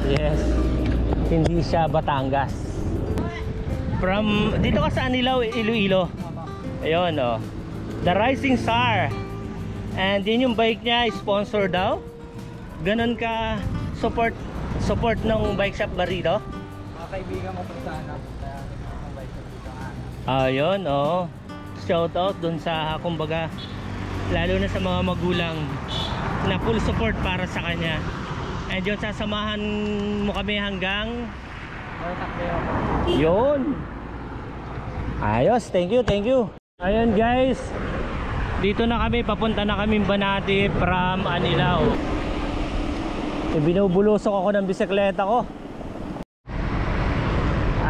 Yes. Hindi siya Batangas. From dito ka sa Anilao, Iloilo. Ayun, oh. The Rising Star. And din yung bike niya, sponsor daw. Ganon ka support ng bike shop ba rito? Mga kaibigan mo pa sana. Kaya ng bike shop dito. Ayun, oh. Shout out dun sa, kumbaga, lalo na sa mga magulang na full support para sa kanya. And yun, sasamahan mo kami hanggang yun. Ayos, thank you. Ayun guys, dito na kami, papunta na kami Banati from Anilao. Binubulosok ako ng bisikleta ko.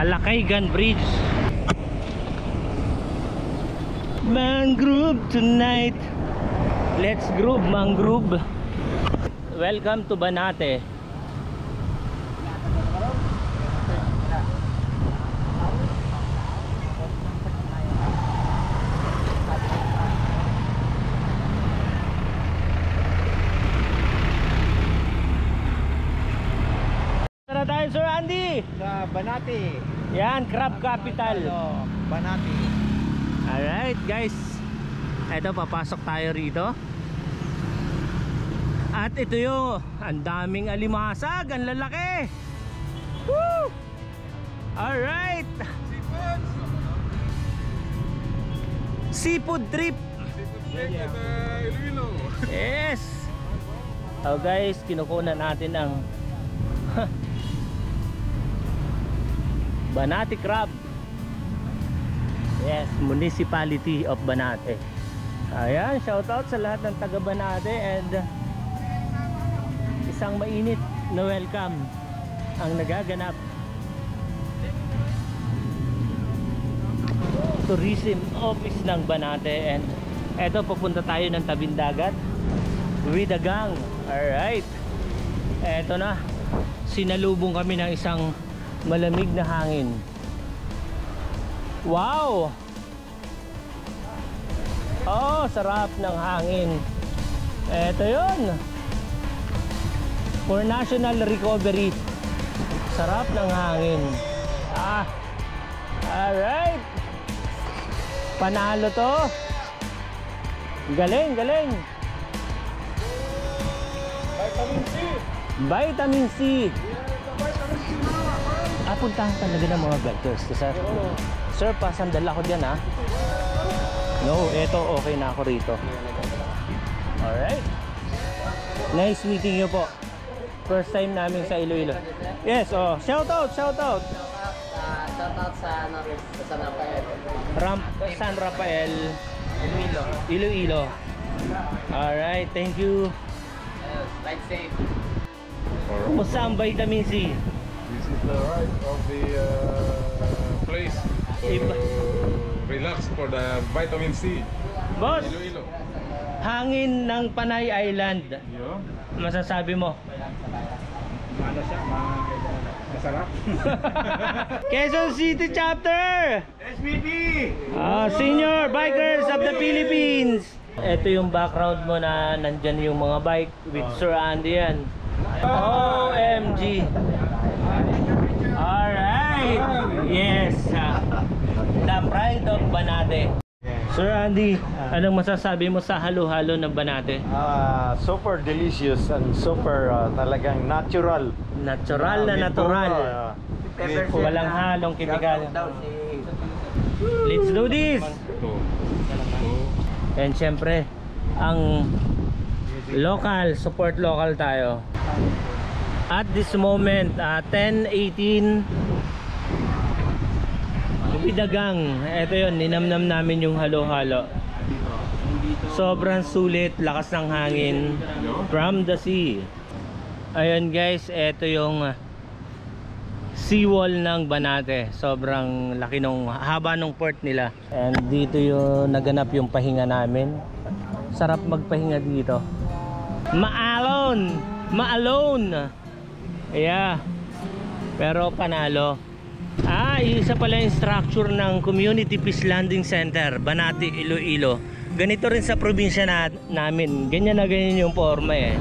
Alakaygan Bridge. Mangrove tonight. Let's groove, mangrove. Welcome to Banate. Tara tayo, Sir Andy. Sa Banati. Yan, crab capital. Banati. Alright guys, eto papasok tayo rito. At ito yung ang daming alimasag, ang lalaki. Woo! Alright, seafood trip. Yes. Oh guys, kinukunan natin ang Banati crab. Yes, Municipality of Banate. Ayan, shout out sa lahat ng taga Banate and isang mainit na welcome ang nagaganap. Tourism Office ng Banate, and eto papunta tayo ng tabing dagat with the gang. Alright, eto na, sinalubong kami ng isang malamig na hangin. Wow! Oh, sarap ng hangin. Eto yun, for national recovery. Sarap ng hangin. Alright, panalo to. Galing. Vitamin C. Puntahan talaga ng mga bikers. Sir, pasandal ako dyan ha. No, eto okay na ako rito. Alright, nice meeting you po. First time namin sa Iloilo. Yes, oh, shout out. Shout out sa San Rafael. San Rafael, Iloilo. Alright, thank you. Ride safe. Kumusta ang vitamin C? This is the right of the place to relax for the vitamin C. Boss, Iloilo. hangin ng Panay Island. Yo. Masasabi mo? Ano siya? Masarap. Quezon City Chapter! SBP! Senior Bikers of the Philippines! Ito yung background mo na nandyan yung mga bike with Sir Andy yan. OMG! Alright! Yes! The pride of Banate. Sir Andy, anong masasabi mo sa halo-halo ng Banate? Super delicious and super talagang natural. Natural na natural. Walang halong kemikal. Let's do this! And syempre, ang local, support local tayo. At this moment, 10:18 Bidagang. Ito yun, ninamnam namin yung halo-halo. Sobrang sulit, lakas ng hangin from the sea. Ayun guys, ito yung seawall ng Banate. Sobrang laki nung haba ng port nila. And dito yung naganap yung pahinga namin. Sarap magpahinga dito. Maalone. Yeah. Pero panalo. Isa pala yung structure ng Community Peace Landing Center, Banati, Iloilo. ganito rin sa probinsya namin. Ganyan na ganyan yung forma eh.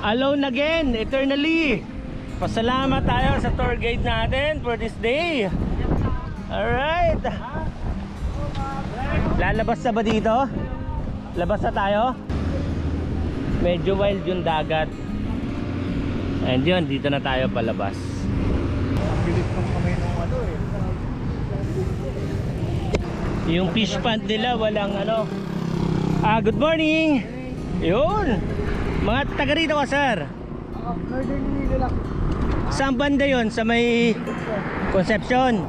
Alone again, eternally. Pasalamat tayo sa tour guide natin for this day. Alright. Lalabas na ba dito? Labas na tayo? Medyo wild yung dagat. And yun, dito na tayo palabas. Bilis nung kamay nung ano eh. Yung fish pond nila walang ano. Good morning. Yun. Mga taga rito ka, sir? Northern Manila lang. Saan banda yun? Sa may Concepcion?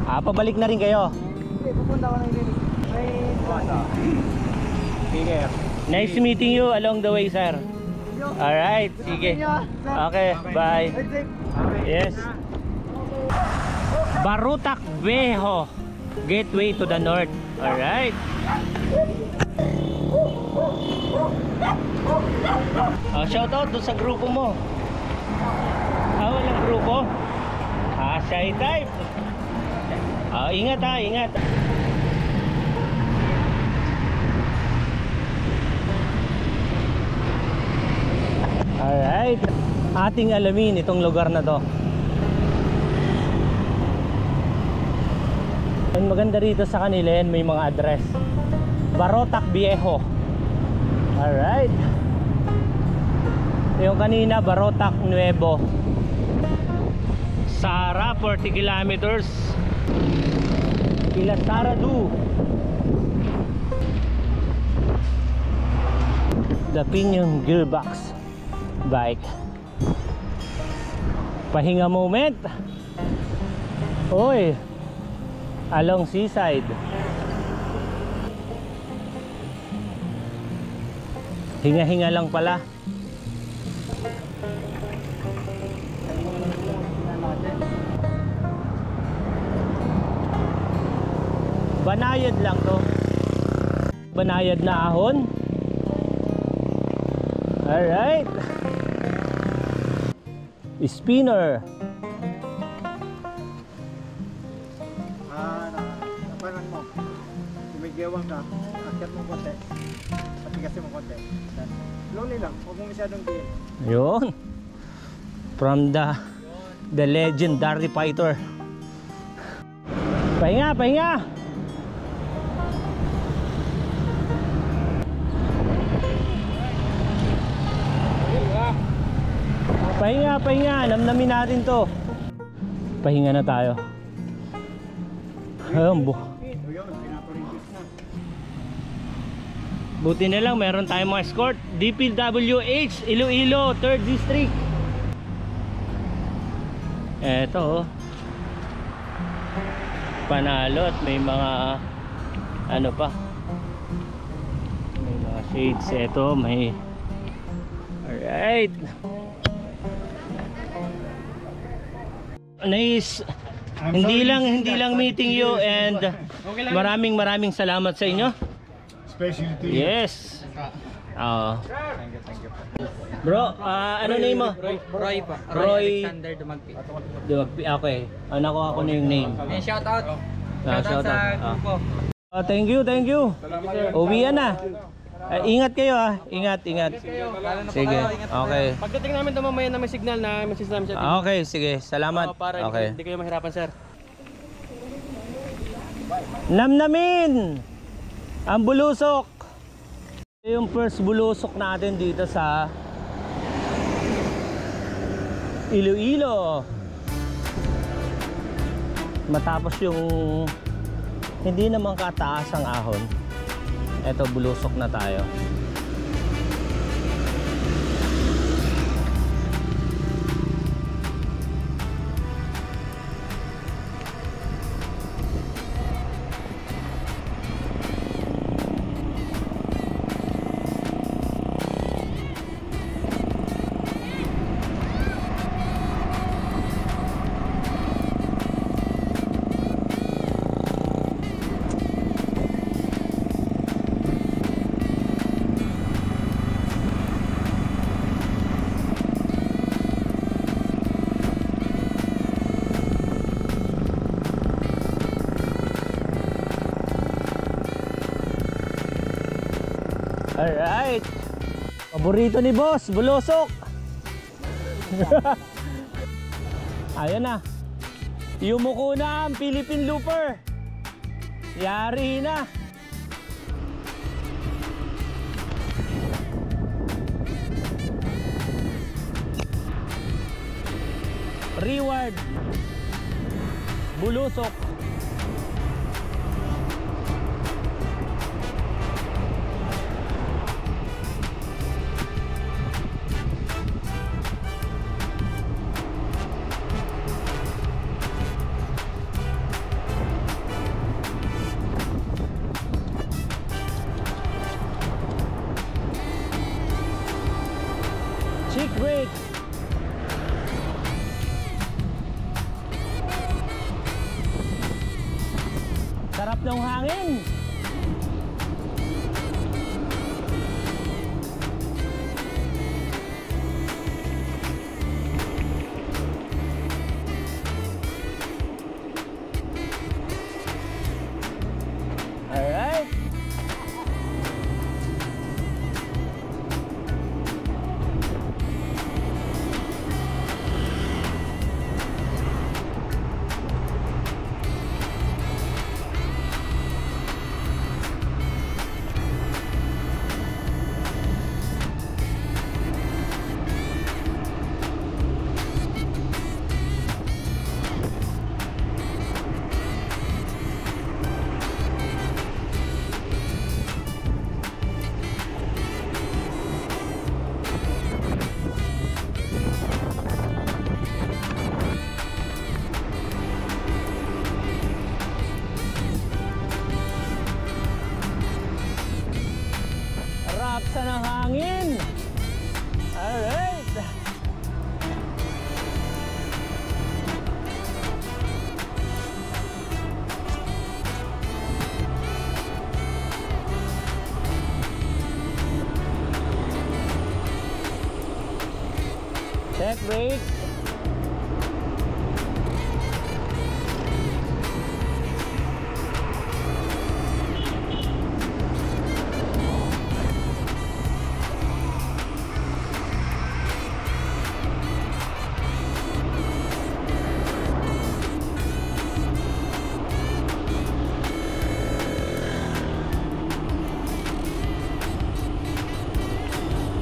Pabalik na rin kayo? Hindi, pupunta ko na yung may bata. Sige. Nice meeting you along the way, sir. Alright, sige. Okay, bye. Yes. Barutak Viejo, gateway to the north. Alright. Shout out doon sa grupo mo. Walang grupo? Shy type. Ingat ha, ingat. Alright. Ating alamin itong lugar na to. Ang maganda rito sa kanila yan, may mga address. Barotac Viejo. Alright. Yung kanina, Barotac Nuevo. Sara, 40 kilometers. Ila Saradu. The Pinion Gearbox bike. Pahinga moment. Oy, along seaside. Hinga-hinga lang pala. Banayad lang to. Banayad na ahon. Alright. Spinner. Napanan mo. Tumigewang ka. Akyat mo konti. Patigasin mo konti. Slowly lang. Huwag mo masyadong diin. Yun. From the legendary fighter. Pahinga, pahinga. Pahinga, pahinga. Namnamin natin to. Pahinga na tayo. Ayun, buti na lang meron tayong mga escort. DPWH Iloilo 3rd District. Eto, panalo at may mga ano pa, may mga shades. Eto, may alright. Nice. Hindi lang meeting you, and maraming salamat sa inyo. Especially to you. Yes. Bro, ano name mo? Roy pa. Roy Alexander Dumagpi. Okay. Nakuha ko na yung name. Shout out. Shout out sa grupo. Thank you. Uwian na. Ingat kayo ha. Ingat. Sige. Okay. Pagdating namin doon mamaya na may signal na message namin sa team. Okay, sige. Salamat. Para Okay. hindi kayo mahirapan, sir. Namnamin ang bulusok. Yung first bulusok natin dito sa Iloilo. Matapos yung hindi naman kataas ang ahon. Eto, bulusok na tayo. Alright. Paborito ni boss, bulusok. Ayan na. Yumuko na ang Philippine Looper. Yari na. Reward. Bulusok. Chick brake. Sarap ng hangin. Alright. Raksa ng hangin. Alright. Check brake.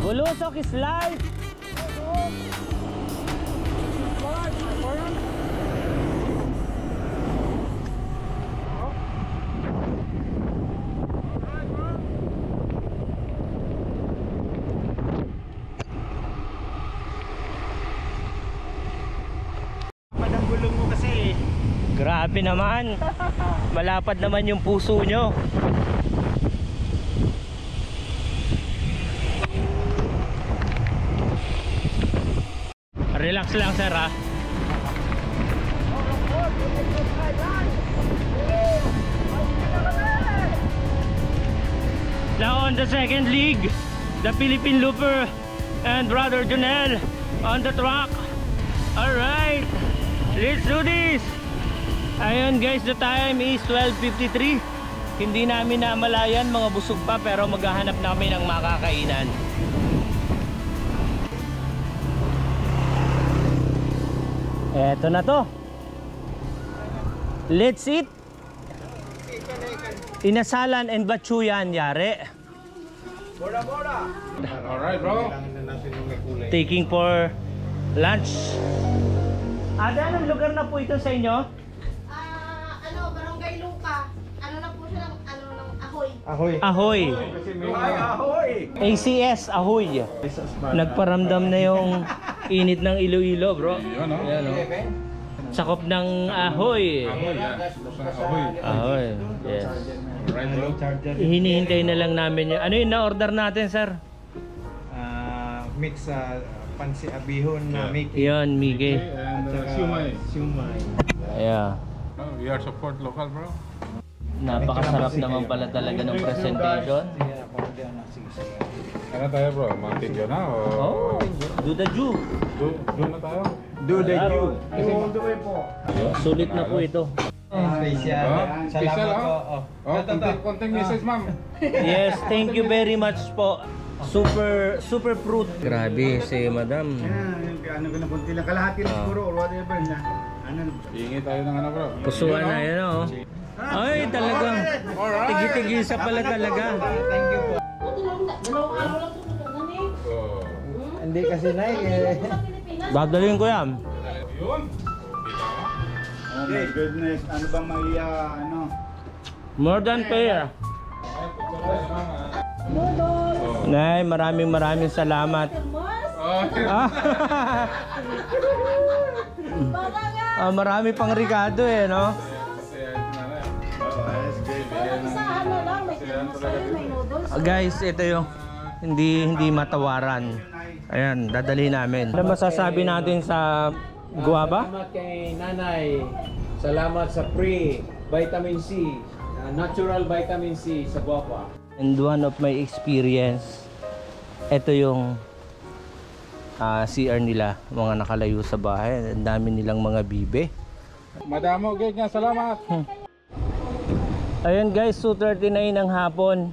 Bulusok is life. Madang gulong mo kasi. Grabe naman. Malapad naman yung puso nyo. Relax lang sir ha. Now on the second league, the Philippine Looper and Brother Jonel on the track. Alright, let's do this. Ayun guys, the time is 12:53. Hindi namin namalayan, mga busog pa, pero maghahanap na kami ng makakainan. Eto na to. Let's eat. Inasalan and batsuyan, yare. Alright, bro. Taking for lunch. Ada, anong lugar na po ito sa inyo? Barangay Lupa. Ano na po siya ng Ahoy. Ahoy. Ahoy. Ahoy! ACS, Ahoy. Nagparamdam na yung init ng Iloilo, bro. Yun, no? Ayan, no? Sakop ng Ahoy. Ahoy, yeah. Ahoy. Ahoy. Yes. Right, bro. Hinihintay na lang namin yun. Ano yung na-order natin, sir? Mix pansi abihon na Mickey. Yun, Miggy. And siumay. Siumay. Yeah. Oh, we are support local, bro. Napakasarap naman pala talaga ng presentation. Ano tayo, bro? Mantigyo na o? Oh, do the Jew. Do na tayo? Do the you. Sulit na po ito. Special. Special, Salamat po. oh. Konting message, ma'am. Yes, thank you very much po. Super fruit. Grabe si madam. Ano ko na kunti lang. Kalahati lang siguro or whatever na. Hingi tayo ng ano, bro. Pusuan na yun, oh. Ay, talagang tigi-tigisa pala talaga. Thank you po. Oh. Hindi kasi eh. Dadalhin ko yan. Yun. Oh my goodness. Ano bang may ano? More than fair. Nay, maraming salamat. Marami pang Ricardo eh, no? Guys, ito yung hindi matawaran. Ayan, dadalhin namin. Ano masasabi natin sa guava? Salamat kay Nanay. Salamat sa free vitamin C. Natural vitamin C sa guava. And one of my experience, ito yung CR nila, mga nakalayo sa bahay. Ang dami nilang mga bibe. Madamo, gig nga, salamat. Ayan guys, 2:39 ng hapon.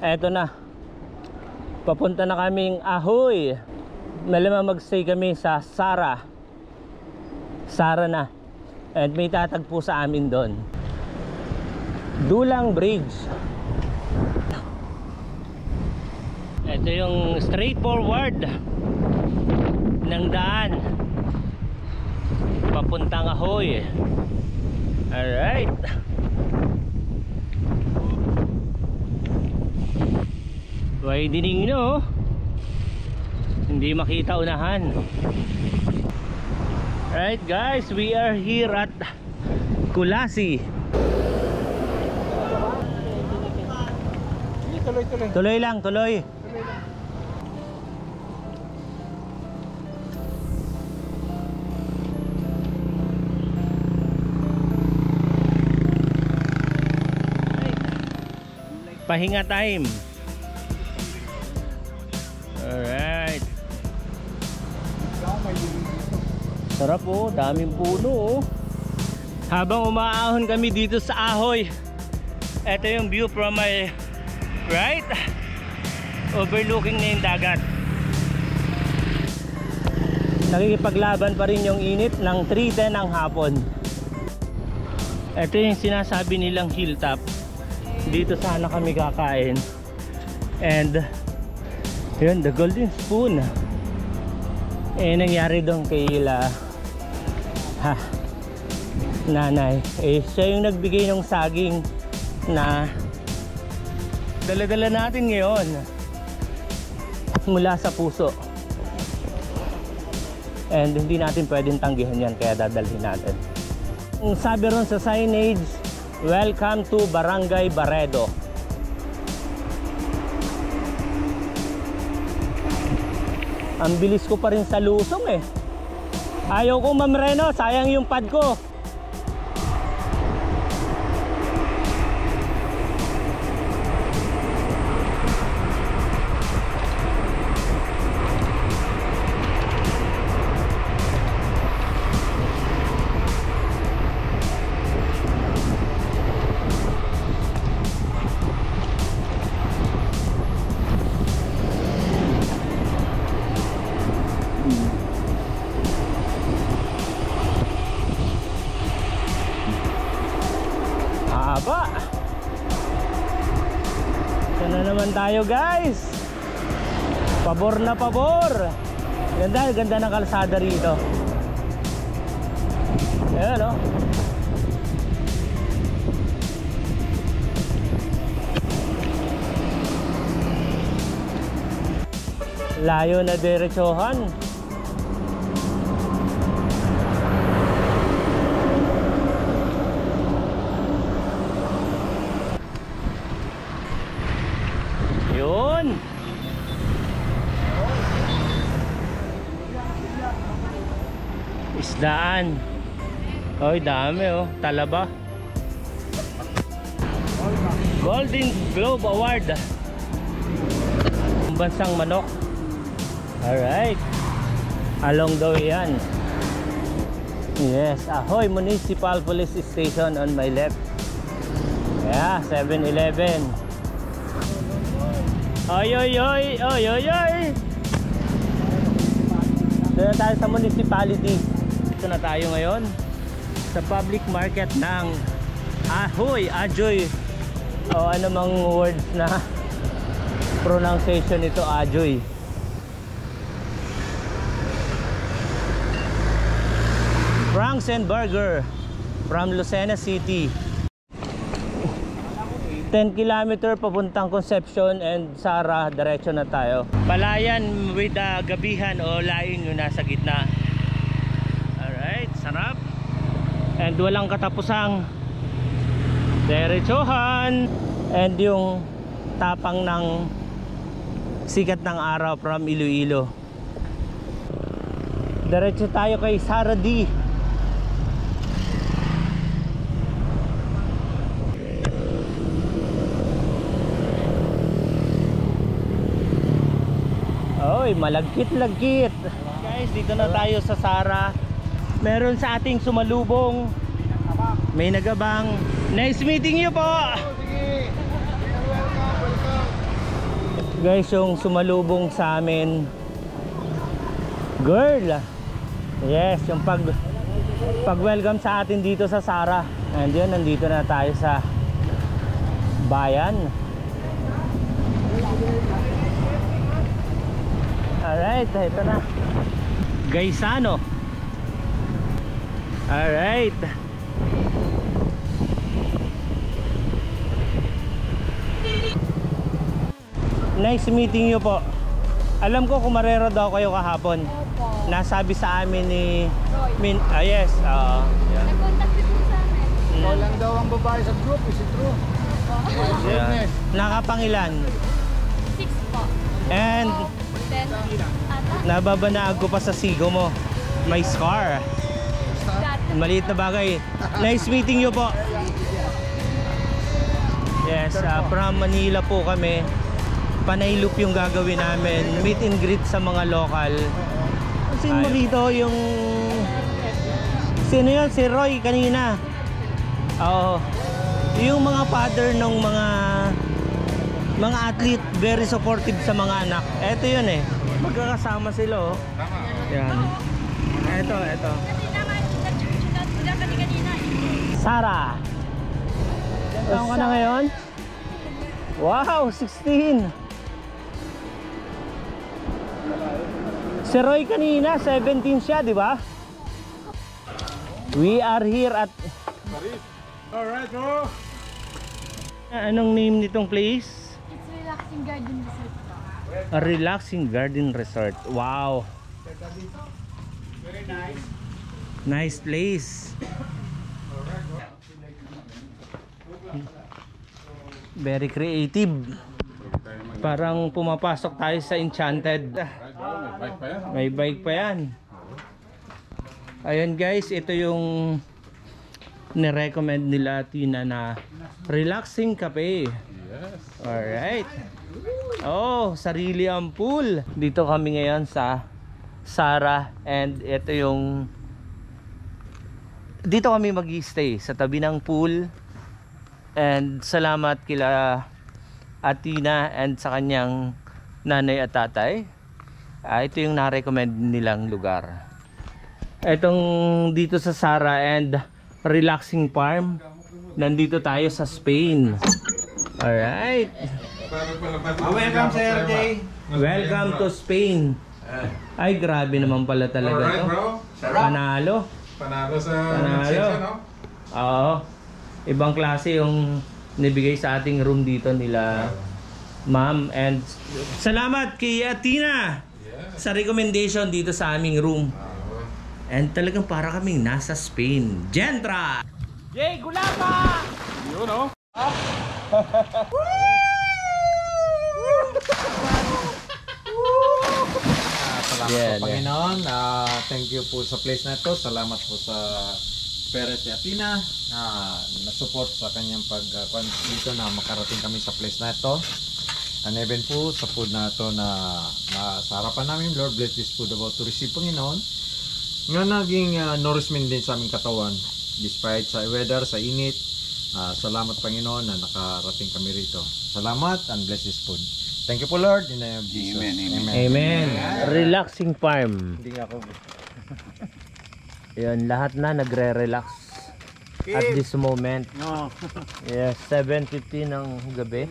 Eto na. Papunta na kaming Ahoy. Malamang magstay kami sa Sara na. And may tatagpo sa amin doon. Dulang Bridge. Ito yung straightforward ng daan papuntang Ahoy. Alright. Widening no. Hindi makita unahan. Alright guys, we are here at Kulasi. Tuloy lang, tuloy. Pahinga time. Alright. Sarap oh, daming puno oh. Habang umaahon kami dito sa Ahoy, ito yung view from my right, overlooking na yung dagat. Nakikipaglaban pa rin yung init ng 3:10 ng hapon. Ito yung sinasabi nilang hilltop. Dito sana kami kakain. And yun, the golden spoon. Nangyari doon kay nanay. Siya yung nagbigay ng saging na dala-dala natin ngayon mula sa puso. And hindi natin pwedeng tanggihan yan, kaya dadalhin natin. Ang sabi ron sa signage, welcome to Barangay Baredo. Ang bilis ko pa rin sa lusong eh. Ayaw kong mamreno, sayang yung pad ko. Haba. Ito na naman tayo guys. Pabor na pabor. Ganda ng kalsada rito. Ayan o. Layo na diretsohan. Yun. Isdaan. Oy, dami oh, talaba. Golden Globe Award. Bansang manok. Alright. Along the way yan. Yes, Ahoy Municipal Police Station on my left. Yeah, 7-Eleven. Oy, oy, oy, oy, oy, oy. Doon na tayo sa municipality. Ito na tayo ngayon sa public market ng Ahoy, Ajoy, o anumang words na pronunciation nito, Ajoy. Franks and Burger from Lucena City. 10 km papuntang Concepcion and Sara, diretso na tayo. Palayan with Gabihan o Laing yung nasa gitna. Alright, sarap. And walang katapusang diretsohan. And yung tapang ng sikat ng araw from Iloilo. Diretso tayo kay Sara D. Oy, malagkit-lagkit. Guys, dito na tayo sa Sara. Meron sa ating sumalubong. May nagabang. Nice meeting you po. Guys, yung sumalubong sa amin, girl. Yes, yung pag-welcome sa atin dito sa Sara. And yun, nandito na tayo sa bayan. Alright, ito na Gaisano. Alright. Nice meeting you po. Alam ko kumarero daw kayo kahapon. Opo. Nasabi sa amin ni Roy. yes, yeah. Nag-contact po sa amin. Ikaw lang daw ang babae sa group, is it true? Yeah. Nakapangilan. 6 po. And 10 ata. nababanaag ko pa sa sigo mo. May scar. Maliit na bagay. Nice meeting you po. Yes, from Manila po kami. Panay loop yung gagawin namin. Meet and greet sa mga local. Sino mo dito yung... Sino yun? Si Roy kanina. Oo. Yung mga father ng mga athlete, very supportive sa mga anak. Eto yun eh. Magkakasama sila oh. Yan. Eto. Sara. Saan ka na ngayon? Wow, 16. Si Roy kanina, 17 siya, di ba? We are here at... Alright, bro. Anong name nitong place? It's Relaxing Garden Resort po. A Relaxing Garden Resort. Wow. Very nice. Nice place. Very creative. Parang pumapasok tayo sa Enchanted. May bike pa yan. Ayun guys, ito yung nirecommend nila Tina na relaxing cafe. Alright. Oh, sarili ang pool. Dito kami ngayon sa Sara. And ito yung... Dito kami mag-stay sa tabi ng pool. And salamat kila Atina and sa kanyang nanay at tatay. Ito yung na-recommend nilang lugar. Itong dito sa Sara and Relaxing Farm. Nandito tayo sa Spain. Alright. Welcome Sir Jay. Welcome to Spain. Ay grabe naman pala talaga Alright, to. bro. Panalo. Panalo sa Panalo. section, no? Oo. Ibang klase yung nibigay sa ating room dito nila ma'am. And salamat kay Atina sa recommendation dito sa aming room. And talagang para kaming nasa Spain. Gentra! Jay, Gulapa! Yun, no? Salamat po Panginoon. Thank you po sa place na ito. Salamat po sa parents ni Atina na na-support sa kanyang dito na makarating kami sa place na ito. And even po sa food na ito na sa harapan namin, Lord, bless this food about to receive Panginoon. nga naging nourishment din sa aming katawan despite sa weather, sa init. Salamat Panginoon na nakarating kami rito. Salamat and bless this food. Thank you po Lord in the name of Jesus. Amen. Relaxing farm. Hindi nga ako. Yan, lahat na nagre-relax at this moment. No. Yes, 7:50 ng gabi.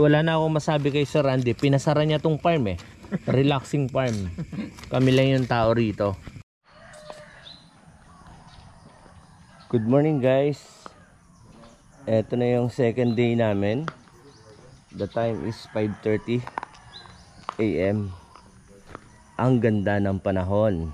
Wala na akong masabi kay Sir Randy. Pinasara niya tong farm eh. Relaxing farm. Kami lang yung tao rito. Good morning guys. Ito na yung second day namin. The time is 5:30 AM. Ang ganda ng panahon.